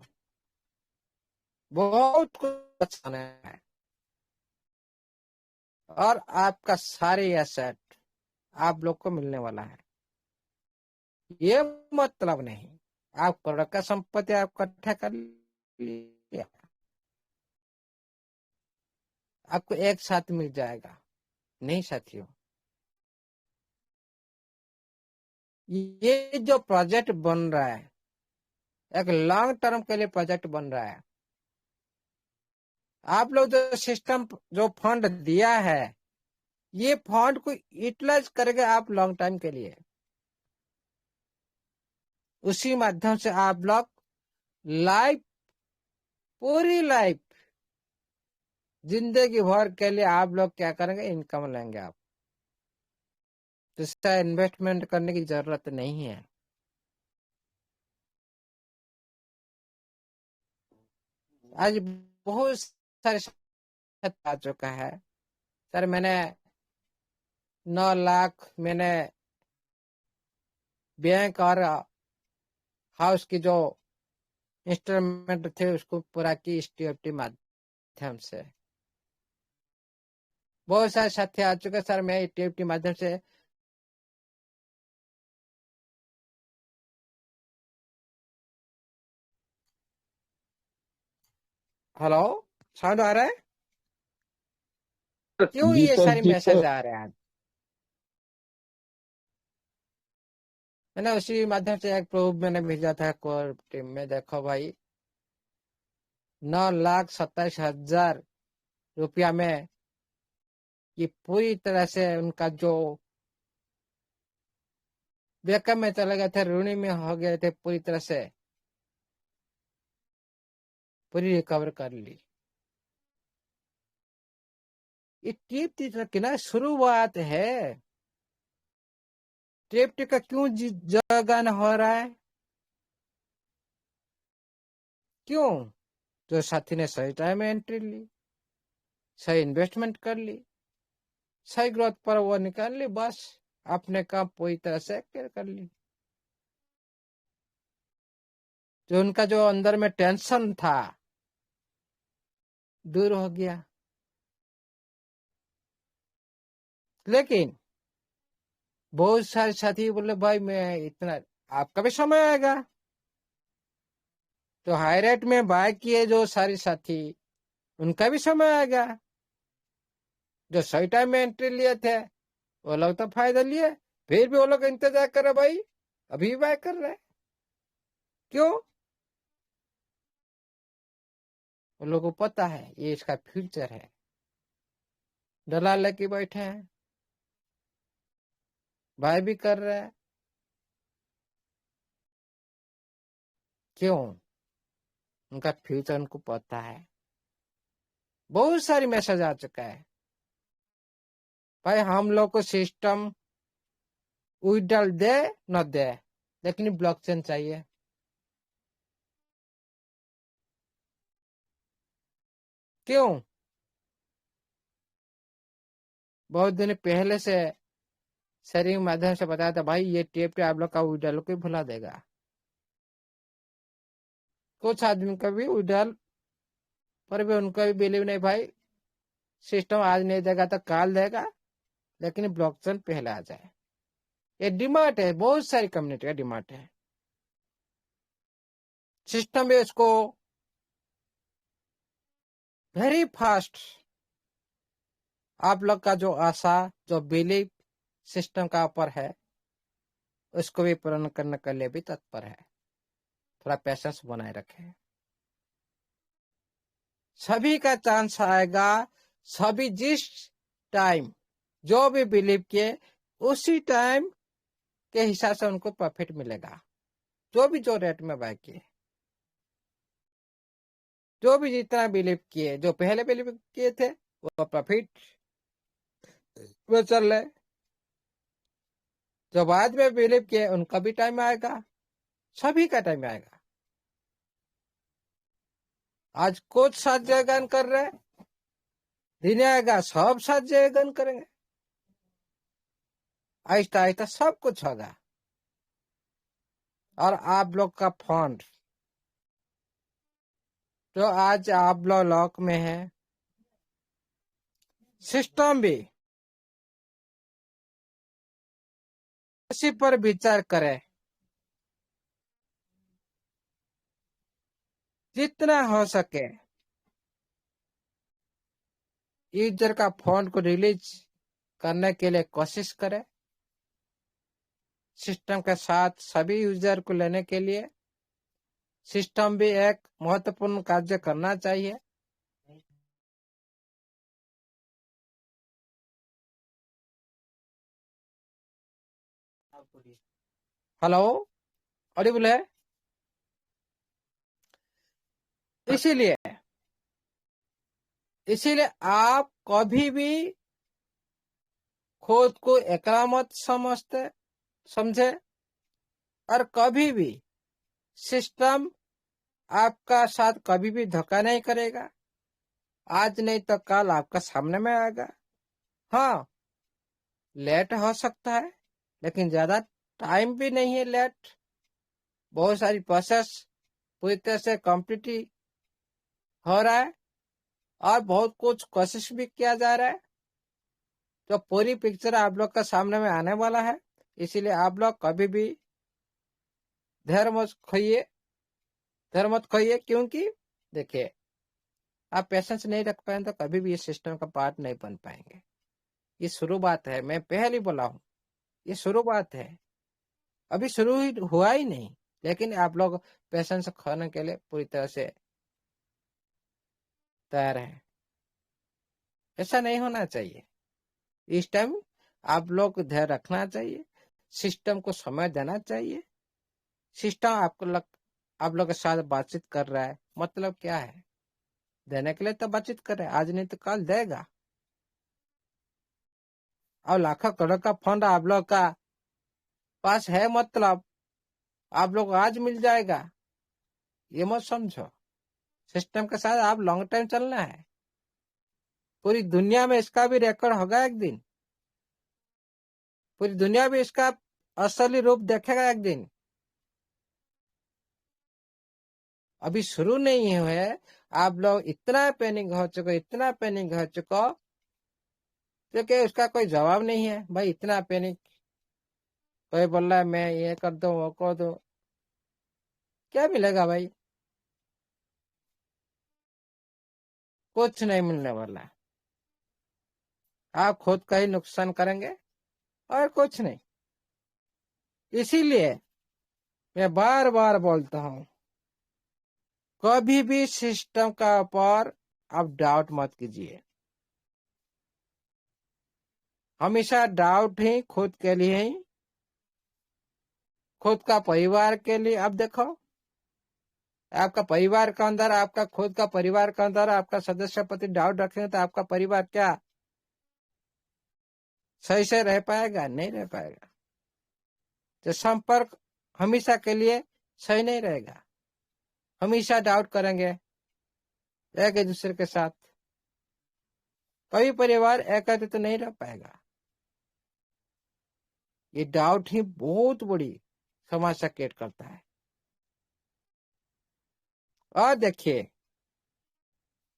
बहुत कुछ आसान है। और आपका सारे एसेट आप लोग को मिलने वाला है। ये मतलब नहीं आप करोड़ का संपत्ति आप इकट्ठा कर लिया, आपको एक साथ मिल जाएगा, नहीं साथियों। ये जो प्रोजेक्ट बन रहा है एक लॉन्ग टर्म के लिए प्रोजेक्ट बन रहा है। आप लोग जो सिस्टम जो फंड दिया है, ये फंड को यूटिलाइज करेंगे आप लॉन्ग टाइम के लिए। उसी माध्यम से आप लोग लाइफ, पूरी लाइफ, जिंदगी भर के लिए आप लोग क्या करेंगे, इनकम लेंगे आप। तो इसका इन्वेस्टमेंट करने की जरूरत नहीं है। आज बहुत सारे आ चुका है सर, मैंने 9 लाख मैंने बैंक और हाउस की जो इंस्टॉलमेंट थे उसको पूरा की STFT माध्यम से। बहुत सारे साथी आ चुके सर, मैं STFT माध्यम से हेलो साउंड आ रहा है? क्यों जी ये सर, सारी जी मैसेज सर। आ रहे हैं? मैंने उसी माध्यम से एक प्रूफ मैंने भेजा था कोर टीम में। देखो भाई, 9,27,000 रुपया में ये पूरी तरह से उनका जो बैकअप में चले गए थे, ऋणी में हो गए थे, पूरी तरह से पूरी रिकवर कर ली। ये टिप की ना शुरुआत है। टेप्ट का क्यों जगन हो रहा है? क्यों? जो साथी ने सही टाइम में एंट्री ली, सही इन्वेस्टमेंट कर ली, सही ग्रोथ पर वो निकाल ली, बस अपने काम पूरी तरह से क्लियर कर ली। जो उनका जो अंदर में टेंशन था दूर हो गया। लेकिन बहुत सारे साथी बोले भाई मैं इतना, आपका भी समय आएगा। तो हाई रेट में बाय किए जो सारे साथी, उनका भी समय आएगा। जो सही टाइम में एंट्री लिए थे वो लोग तो फायदा लिए, फिर भी वो लोग इंतजार कर रहे भाई, अभी भी बाय कर रहे। क्यों? उन लोगों को पता है ये इसका फ्यूचर है। दलाल लेके बैठे हैं, बाय भी कर रहे हैं। क्यों? उनका फ्यूचर उनको पता है। बहुत सारी मैसेज आ चुका है भाई, हम लोग को सिस्टम विड्रॉल दे न दे, लेकिन ब्लॉकचेन चाहिए। क्यों? बहुत दिन पहले से शेयरिंग माध्यम से बताया था भाई ये टेप आप लोग का विड्रॉल को भुला देगा। कुछ आदमी का भी विड्रॉल पर भी उनका भी बिलीव नहीं, भाई सिस्टम आज नहीं देगा तो काल देगा, लेकिन ब्लॉकचेन पहले आ जाए। ये डिमांड है, बहुत सारी कम्युनिटी का डिमांड है। सिस्टम भी इसको वेरी फास्ट, आप लोग का जो आशा, जो बिलीव सिस्टम का ऊपर है, उसको भी पूर्ण करने के लिए भी तत्पर है। थोड़ा पेशेंस बनाए रखें। सभी का चांस आएगा, सभी जिस टाइम जो भी बिलीव किए उसी टाइम के हिसाब से उनको प्रॉफिट मिलेगा। जो भी जो रेट में बाय किए, जो भी जितना बिलीव किए, जो पहले बिलीव किए थे वो प्रॉफिट में चल रहे। जो बाद में बिलीव किए उनका भी टाइम आएगा, सभी का टाइम आएगा। आज कुछ साथ जयगान कर रहे, दिन आएगा सब साथ जयगान करेंगे। आहिस्ता आहिस्ता सब कुछ होगा। और आप लोग का फंड जो आज आप लोग लॉक में है, सिस्टम भी इसी पर विचार करे। जितना हो सके यूजर का फंड को रिलीज करने के लिए कोशिश करे। सिस्टम के साथ सभी यूजर को लेने के लिए सिस्टम भी एक महत्वपूर्ण कार्य करना चाहिए। हेलो, ऑडिबल है? इसीलिए आप कभी भी खुद को अकेला मत समझे, और कभी भी सिस्टम आपका साथ कभी भी धोखा नहीं करेगा। आज नहीं तो कल आपका सामने में आएगा। हाँ, लेट हो सकता है, लेकिन ज्यादा टाइम भी नहीं है लेट। बहुत सारी प्रोसेस पूरी तरह से कंप्लीट हो रहा है और बहुत कुछ कोशिश भी किया जा रहा है। तो पूरी पिक्चर आप लोग का सामने में आने वाला है। इसीलिए आप लोग कभी भी धैर्य मत खोइए, क्योंकि देखिए आप पेशेंस नहीं रख पाए तो कभी भी ये सिस्टम का पार्ट नहीं बन पाएंगे। ये शुरुआत है, मैं पहले बोला हूँ, ये शुरुआत है, अभी शुरू ही हुआ ही नहीं। लेकिन आप लोग पेशेंस खोने के लिए पूरी तरह से तैयार है। ऐसा नहीं होना चाहिए। इस टाइम आप लोग धैर्य रखना चाहिए, सिस्टम को समय देना चाहिए। सिस्टम आप लोग के साथ बातचीत कर रहा है, मतलब क्या है? देने के लिए तो बातचीत कर रहे हैं, आज नहीं तो कल देगा। और लाखों करोड़ का फंड आप लोग का पास है मतलब आप लोग आज मिल जाएगा, ये मत समझो। सिस्टम के साथ आप लॉन्ग टाइम चलना है। पूरी दुनिया में इसका भी रिकॉर्ड होगा एक दिन। पूरी दुनिया भी इसका असली रूप देखेगा एक दिन। अभी शुरू नहीं हुए, आप लोग इतना पैनिक हो चुके, इतना पैनिक हो चुका, क्योंकि उसका कोई जवाब नहीं है। भाई इतना पैनिक, कोई बोल रहा है मैं ये कर दूं वो कर दूं, क्या मिलेगा भाई? कुछ नहीं मिलने वाला है। आप खुद का ही नुकसान करेंगे और कुछ नहीं। इसीलिए मैं बार बार बोलता हूं, कभी भी सिस्टम का ऊपर आप डाउट मत कीजिए। हमेशा डाउट ही खुद के लिए ही, खुद का परिवार के लिए। अब देखो, आपका परिवार के अंदर, आपका खुद का परिवार के अंदर आपका सदस्य प्रति डाउट रखेंगे तो आपका परिवार क्या सही से रह पाएगा? नहीं रह पाएगा। तो संपर्क हमेशा के लिए सही नहीं रहेगा। हमेशा डाउट करेंगे एक दूसरे के साथ, कभी परिवार एक तो नहीं रह पाएगा। ये डाउट ही बहुत बड़ी समस्या क्रिएट करता है। और देखिए,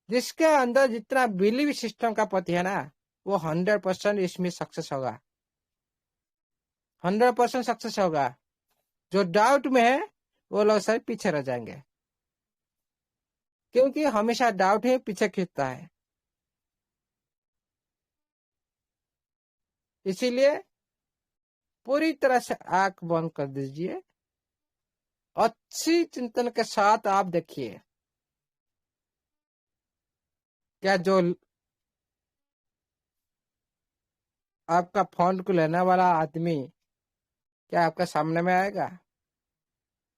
जिसके अंदर जितना बिलीव सिस्टम का पति है ना, वो 100% इसमें सक्सेस होगा, 100% सक्सेस होगा। जो डाउट में है वो लोग सर पीछे रह जाएंगे, क्योंकि हमेशा डाउट ही पीछे खींचता है। इसीलिए पूरी तरह से आंख बंद कर दीजिए, अच्छी चिंतन के साथ आप देखिए, क्या जो आपका फंड को लेने वाला आदमी क्या आपका सामने में आएगा?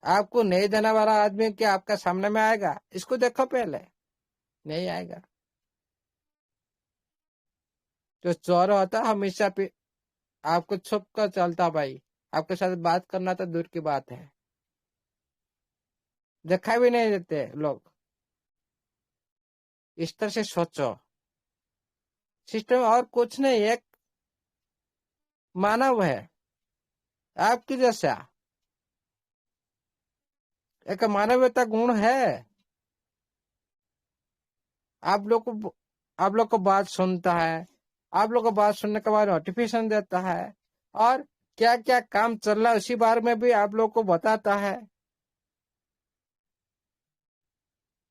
आपको नहीं देने वाला आदमी क्या आपका सामने में आएगा? इसको देखो पहले, नहीं आएगा। जो चोर होता है हमेशा पे आपको छुप कर चलता, भाई आपके साथ बात करना तो दूर की बात है, दिखाई भी नहीं देते लोग। इस तरह से सोचो। सिस्टम और कुछ नहीं, एक मानव है आपकी जैसा, एक मानवता गुण है। आप लोग को बात सुनता है, आप लोग को बात सुनने के बाद नोटिफिकेशन देता है, और क्या क्या काम चल रहा है उसी बारे में भी आप लोग को बताता है।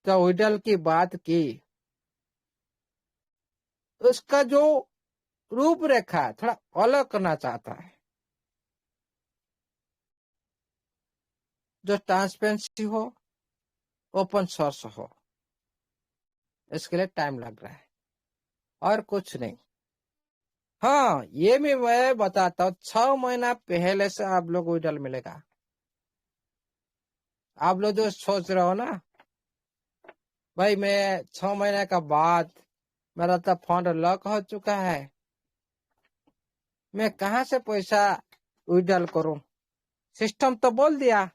तो विडल की बात की, उसका जो रूपरेखा है थोड़ा अलग करना चाहता है, जो ट्रांसपेरेंसी हो, ओपन सोर्स हो। इसके लिए टाइम लग रहा है और कुछ नहीं। हाँ, ये भी मैं बताता हूँ, 6 महीना पहले से आप लोग विड्रॉल मिलेगा। आप लोग जो सोच रहे हो ना, भाई मैं 6 महीने का बाद मेरा तो फंड लॉक हो चुका है, मैं कहाँ से पैसा विड्रॉल करूं? सिस्टम तो बोल दिया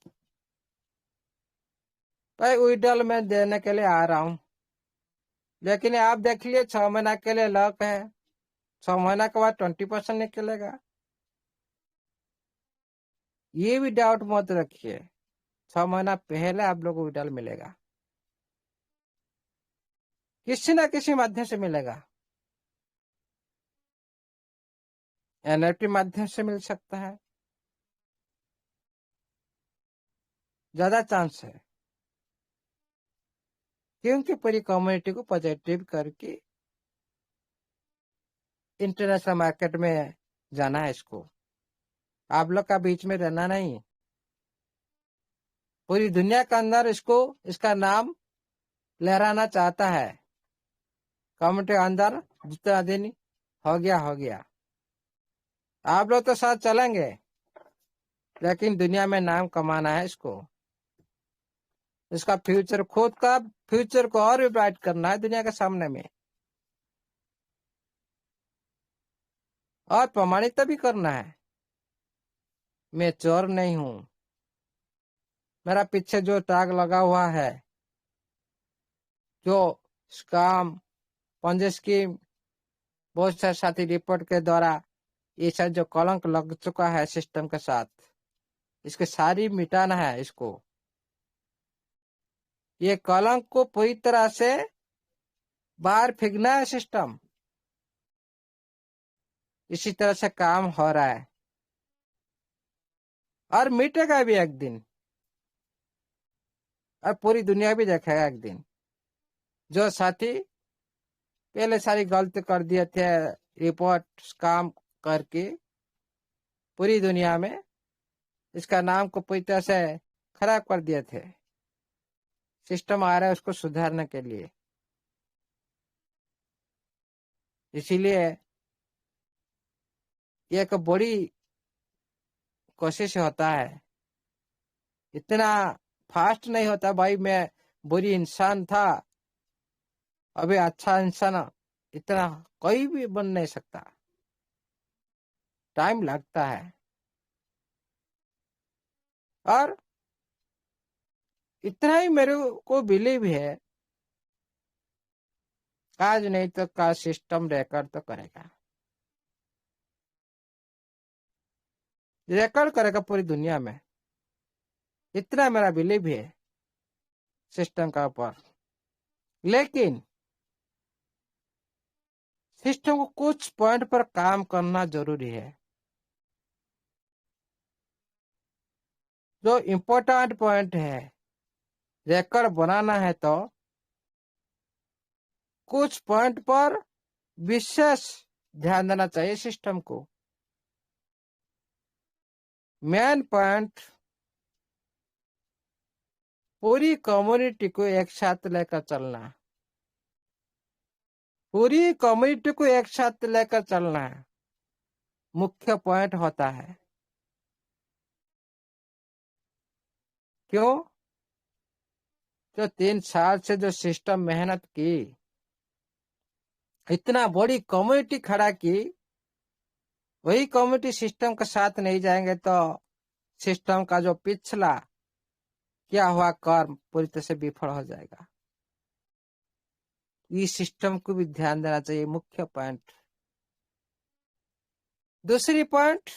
भाई विड्रॉल में देने के लिए आ रहा हूं, लेकिन आप देख लिए 6 महीना के लिए लॉक है, 6 महीना के बाद 20% निकलेगा। ये भी डाउट मत रखिए, 6 महीना पहले आप लोग को विड्रॉल मिलेगा, किसी न किसी माध्यम से मिलेगा। एनएफटी माध्यम से मिल सकता है, ज्यादा चांस है, क्योंकि पूरी कम्युनिटी को पॉजिटिव करके इंटरनेशनल मार्केट में जाना है। इसको आप लोग का बीच में रहना नहीं, पूरी दुनिया के अंदर इसको, इसका नाम लहराना चाहता है। कम्युनिटी के अंदर जितना दिन हो गया। आप लोग तो साथ चलेंगे, लेकिन दुनिया में नाम कमाना है इसको। इसका फ्यूचर, खुद का फ्यूचर को और भी ब्राइट करना है दुनिया के सामने में, और प्रमाणित भी करना है। मैं चोर नहीं हूं। मेरा पीछे जो टैग लगा हुआ है, जो स्कैम, पंजी स्कीम, बहुत सारे साथी रिपोर्ट के द्वारा ये सब जो कलंक लग चुका है सिस्टम के साथ, इसके सारी मिटाना है। इसको, ये कलंक को पूरी तरह से बाहर फेंकना है सिस्टम। इसी तरह से काम हो रहा है और मिटेगा भी एक दिन, और पूरी दुनिया भी देखेगा एक दिन। जो साथी पहले सारी गलती कर दिए थे रिपोर्ट काम करके पूरी दुनिया में, इसका नाम को पूरी तरह से खराब कर दिए थे। सिस्टम आ रहा है उसको सुधारने के लिए। इसीलिए ये एक बड़ी कोशिश होता है। इतना फास्ट नहीं होता भाई, मैं बुरी इंसान था अभी अच्छा इंसान, इतना कोई भी बन नहीं सकता। टाइम लगता है। और इतना ही मेरे को बिलीव है, आज नहीं तो का सिस्टम रिकॉर्ड तो करेगा, रिकॉर्ड करेगा पूरी दुनिया में। इतना मेरा बिलीव है सिस्टम का ऊपर। लेकिन सिस्टम को कुछ पॉइंट पर काम करना जरूरी है। जो इम्पोर्टेंट पॉइंट है, रिकॉर्ड बनाना है तो कुछ पॉइंट पर विशेष ध्यान देना चाहिए सिस्टम को। मेन पॉइंट, पूरी कम्युनिटी को एक साथ लेकर चलना, पूरी कम्युनिटी को एक साथ लेकर चलना मुख्य पॉइंट होता है। क्यों? जो 3 साल से जो सिस्टम मेहनत की, इतना बड़ी कम्युनिटी खड़ा की, वही कम्युनिटी सिस्टम के साथ नहीं जाएंगे तो सिस्टम का जो पिछला क्या हुआ कर्म पूरी तरह से विफल हो जाएगा। इस सिस्टम को भी ध्यान देना चाहिए, मुख्य पॉइंट। दूसरी पॉइंट,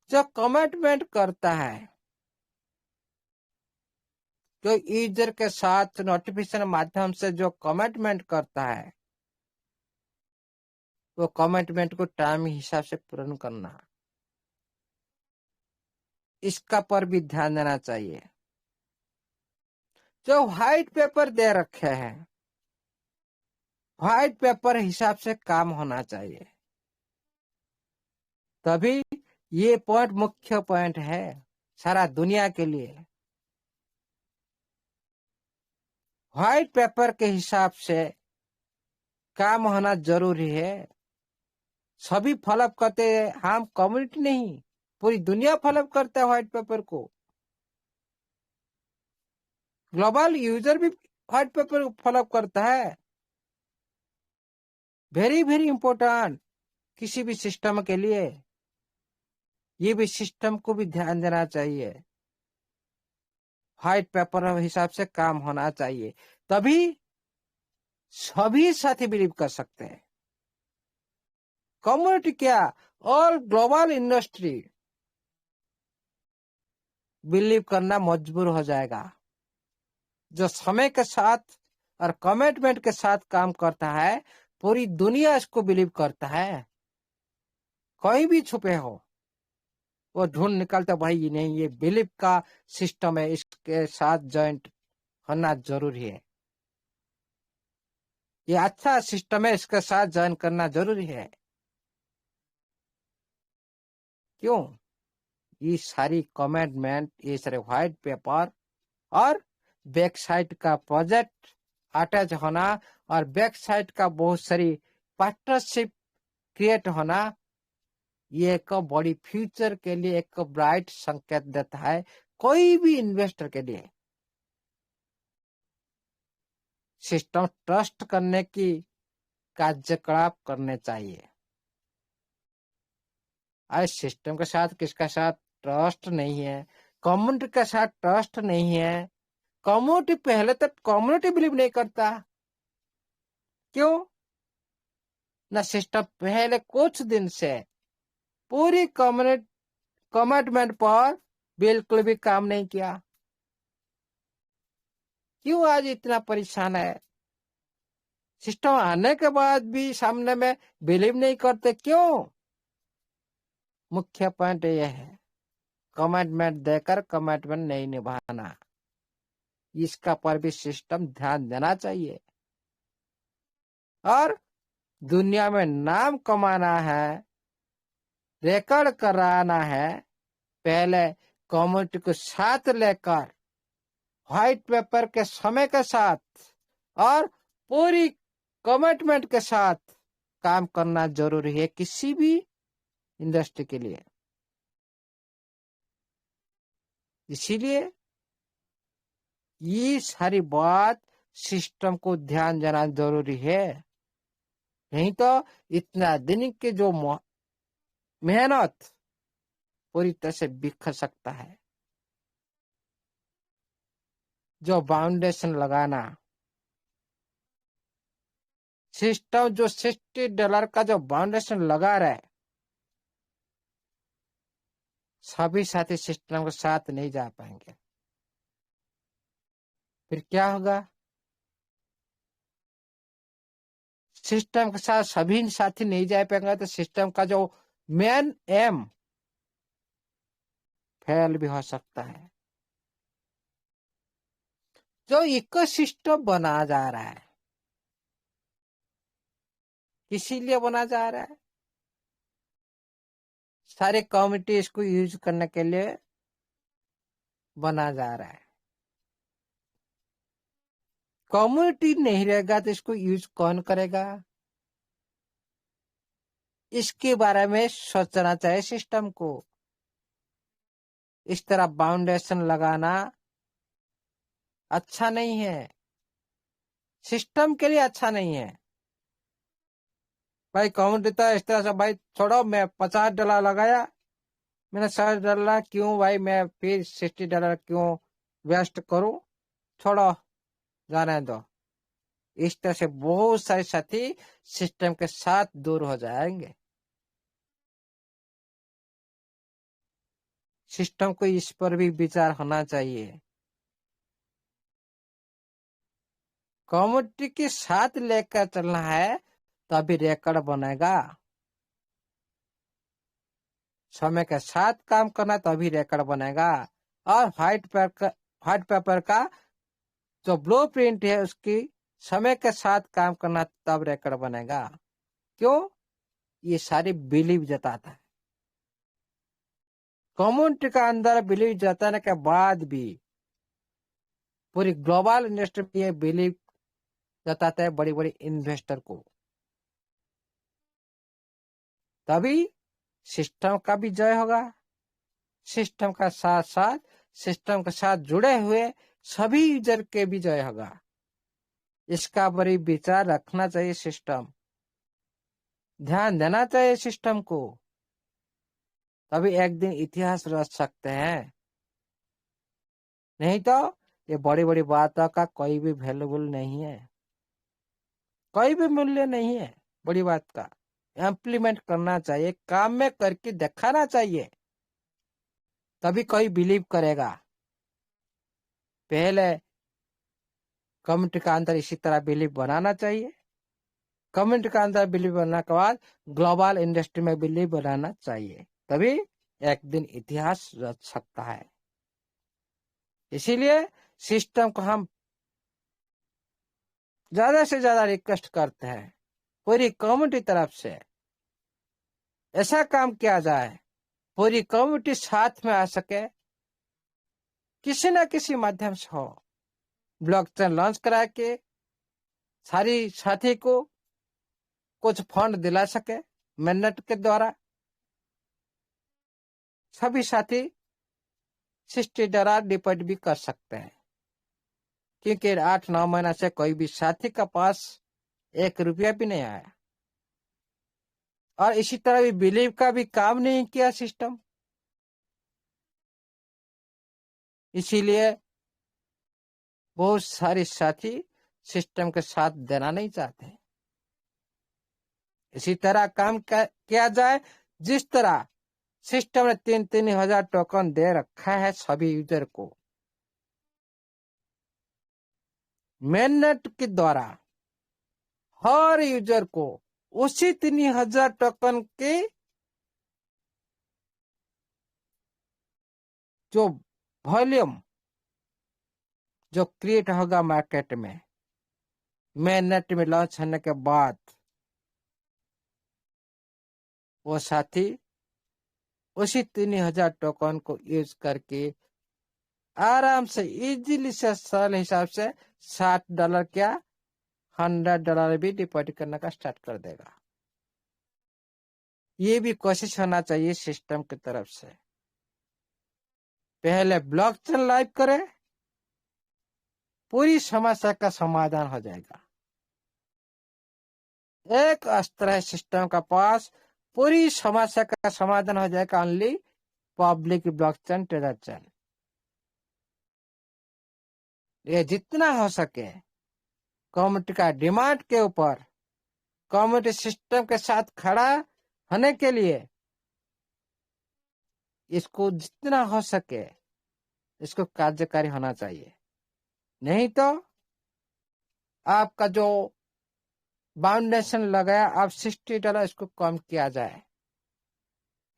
जो कमिटमेंट करता है, जो यूजर के साथ नोटिफिकेशन माध्यम से जो कमिटमेंट करता है, वो कमिटमेंट को टाइम हिसाब से पूर्ण करना, इसका पर भी ध्यान देना चाहिए। जो व्हाइट पेपर दे रखे हैं, व्हाइट पेपर हिसाब से काम होना चाहिए, तभी ये पॉइंट मुख्य पॉइंट है सारा दुनिया के लिए। व्हाइट पेपर के हिसाब से काम होना जरूरी है। सभी फॉलोअप करते हैं, हम कम्युनिटी नहीं, पूरी दुनिया फॉलोअप करता है व्हाइट पेपर को। ग्लोबल यूजर भी व्हाइट पेपर फॉलोअप करता है। वेरी वेरी इंपॉर्टेंट किसी भी सिस्टम के लिए। ये भी सिस्टम को भी ध्यान देना चाहिए। व्हाइट पेपर हिसाब से काम होना चाहिए, तभी सभी साथी बिलीव कर सकते हैं। कम्युनिटी क्या, ऑल ग्लोबल इंडस्ट्री बिलीव करना मजबूर हो जाएगा। जो समय के साथ और कमिटमेंट के साथ काम करता है, पूरी दुनिया इसको बिलीव करता है। कहीं भी छुपे हो, वो ढूंढ निकलता, भाई नहीं, ये बिलीव का सिस्टम है, इसके साथ ज्वाइंट होना जरूरी है। ये अच्छा सिस्टम है, इसके साथ ज्वाइन करना जरूरी है। क्यों? ये सारी कमिटमेंट, ये सारे व्हाइट पेपर और बैक साइड का प्रोजेक्ट अटैच होना और बैक साइड का बहुत सारी पार्टनरशिप क्रिएट होना, ये एक बड़ी फ्यूचर के लिए एक ब्राइट संकेत देता है कोई भी इन्वेस्टर के लिए। सिस्टम ट्रस्ट करने की कार्यकलाप करने चाहिए। आज सिस्टम के साथ किसका साथ ट्रस्ट नहीं है, कम्युनिटी के साथ ट्रस्ट नहीं है। कम्युनिटी पहले तक कम्युनिटी बिलीव नहीं करता, क्यों ना? सिस्टम पहले कुछ दिन से पूरी कमिटमेंट पर बिल्कुल भी काम नहीं किया। क्यों आज इतना परेशान है? सिस्टम आने के बाद भी सामने में बिलीव नहीं करते, क्यों? मुख्य पॉइंट यह है, कमिटमेंट देकर कमिटमेंट नहीं निभाना। इसका पर भी सिस्टम ध्यान देना चाहिए। और दुनिया में नाम कमाना है, रिकॉर्ड कराना है, पहले कम्युनिटी को साथ लेकर व्हाइट पेपर के समय के साथ और पूरी कमिटमेंट के साथ काम करना जरूरी है किसी भी इंडस्ट्री के लिए। इसीलिए ये सारी बात सिस्टम को ध्यान देना जरूरी है, नहीं तो इतना दिन के जो मेहनत पूरी तरह से बिखर सकता है। जो फाउंडेशन लगाना, सिस्टम जो $60 का जो फाउंडेशन लगा रहा है, सभी साथी सिस्टम के साथ नहीं जा पाएंगे। फिर क्या होगा? सिस्टम के साथ सभी साथी नहीं जा पाएंगे तो सिस्टम का जो मेन एम फेल भी हो सकता है। जो इकोसिस्टम बना जा रहा है, इसीलिए बना जा रहा है, सारे कम्युनिटी इसको यूज करने के लिए बना जा रहा है। कम्युनिटी नहीं रहेगा तो इसको यूज कौन करेगा? इसके बारे में सोचना चाहिए सिस्टम को। इस तरह फाउंडेशन लगाना अच्छा नहीं है, सिस्टम के लिए अच्छा नहीं है। भाई कम्युनिटी तो इस तरह से, भाई छोड़ो, मैं $50 लगाया, मैंने $60 क्यों भाई, मैं फिर $60 क्यों वेस्ट करूं, छोड़ो, जाने दो। इस तरह से बहुत सारे साथी सिस्टम के साथ दूर हो जाएंगे। सिस्टम को इस पर भी विचार होना चाहिए। कम्युनिटी के साथ लेकर चलना है तभी रिकॉर्ड बनेगा। समय के साथ काम करना तभी रिकॉर्ड बनेगा। और व्हाइट पेपर का जो ब्लूप्रिंट है उसकी समय के साथ काम करना तब रिकॉर्ड बनेगा। क्यों? ये सारी बिलीव जताता है। कम्युनिटी का अंदर बिलीव जताने के बाद भी पूरी ग्लोबल इंडस्ट्री में ये बिलीव जताता है बड़ी बड़ी इन्वेस्टर को, तभी सिस्टम का भी जय होगा। सिस्टम का साथ साथ सिस्टम के साथ जुड़े हुए सभी यूजर के भी जय होगा। इसका बड़ी विचार रखना चाहिए, सिस्टम ध्यान देना चाहिए सिस्टम को, तभी एक दिन इतिहास रच सकते हैं। नहीं तो ये बड़ी बड़ी बातों का कोई भी वैल्यूबल नहीं है, कोई भी मूल्य नहीं है। बड़ी बात का इम्प्लीमेंट करना चाहिए, काम में करके दिखाना चाहिए, तभी कोई बिलीव करेगा। पहले कम्युनिटी का अंदर इसी तरह बिलीव बनाना चाहिए, कम्युनिटी का अंदर बिलीव बनाने के बाद ग्लोबल इंडस्ट्री में बिलीव बनाना चाहिए, तभी एक दिन इतिहास रच सकता है। इसीलिए सिस्टम को हम ज्यादा से ज्यादा रिक्वेस्ट करते हैं, पूरी कम्युनिटी तरफ से ऐसा काम किया जाए, पूरी कम्युनिटी साथ में आ सके, किसी न किसी माध्यम से हो। ब्लॉकचेन लॉन्च करा के सारी साथी को कुछ फंड दिला सके, मेननेट के द्वारा सभी साथी $60 डिपॉजिट भी कर सकते हैं, क्योंकि 8-9 महीना से कोई भी साथी का पास $1 भी नहीं आया। और इसी तरह भी बिलीव का भी काम नहीं किया सिस्टम। इसीलिए बहुत सारे साथी सिस्टम के साथ देना नहीं चाहते। इसी तरह काम किया जाए जिस तरह सिस्टम ने 3,000 टोकन दे रखा है सभी यूजर को। मेननेट के द्वारा हर यूजर को उसी 3,000 टोकन के जो वॉल्यूम जो क्रिएट होगा मार्केट में मेननेट में लॉन्च होने के बाद, वो साथी उसी 3,000 टोकन को यूज करके आराम से इजीली से सरल हिसाब से $60 क्या $100 भी डिपॉजिट करने का स्टार्ट कर देगा। ये भी कोशिश होना चाहिए सिस्टम की तरफ से। पहले ब्लॉकचेन लाइव करे, पूरी समस्या का समाधान हो जाएगा। एक अस्त्र है सिस्टम का पास, पूरी समस्या का समाधान हो जाएगा only public blockchain treasure chain. ये जितना हो सके कम्युनिटी का डिमांड के ऊपर कम्युनिटी सिस्टम के साथ खड़ा होने के लिए इसको जितना हो सके इसको कार्यकारी होना चाहिए। नहीं तो आपका जो बाउंडेशन लगाया आप $60 इसको कम किया जाए।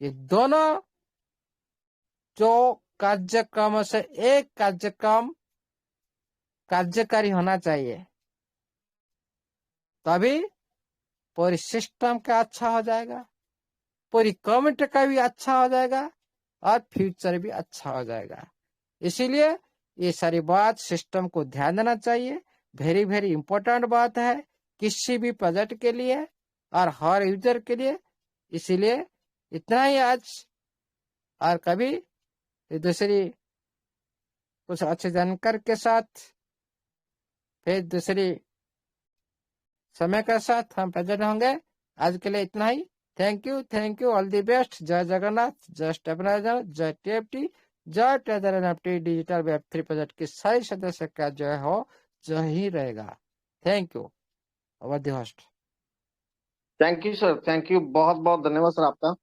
ये दोनों जो कार्यक्रमों से एक कार्यक्रम कार्यकारी होना चाहिए, तभी पूरी सिस्टम का अच्छा हो जाएगा, पूरी कम्युनिटी का भी अच्छा हो जाएगा और फ्यूचर भी अच्छा हो जाएगा। इसीलिए ये सारी बात सिस्टम को ध्यान देना चाहिए। वेरी वेरी इंपॉर्टेंट बात है किसी भी प्रोजेक्ट के लिए और हर यूजर के लिए। इसीलिए इतना ही आज, और कभी दूसरी कुछ अच्छे जानकारी के साथ फिर दूसरी समय के साथ हम प्रेजेंट होंगे। आज के लिए इतना ही। Thank you, all the best. जय जगन्नाथ, जय स्टेबलाइजर, जय टीएफटी, जय treasure NFT digital web 3 project के सही सदस्य का जय हो, जय ही रहेगा। Thank you. Over the host. Thank you sir, thank you, बहुत बहुत धन्यवाद सर आपका।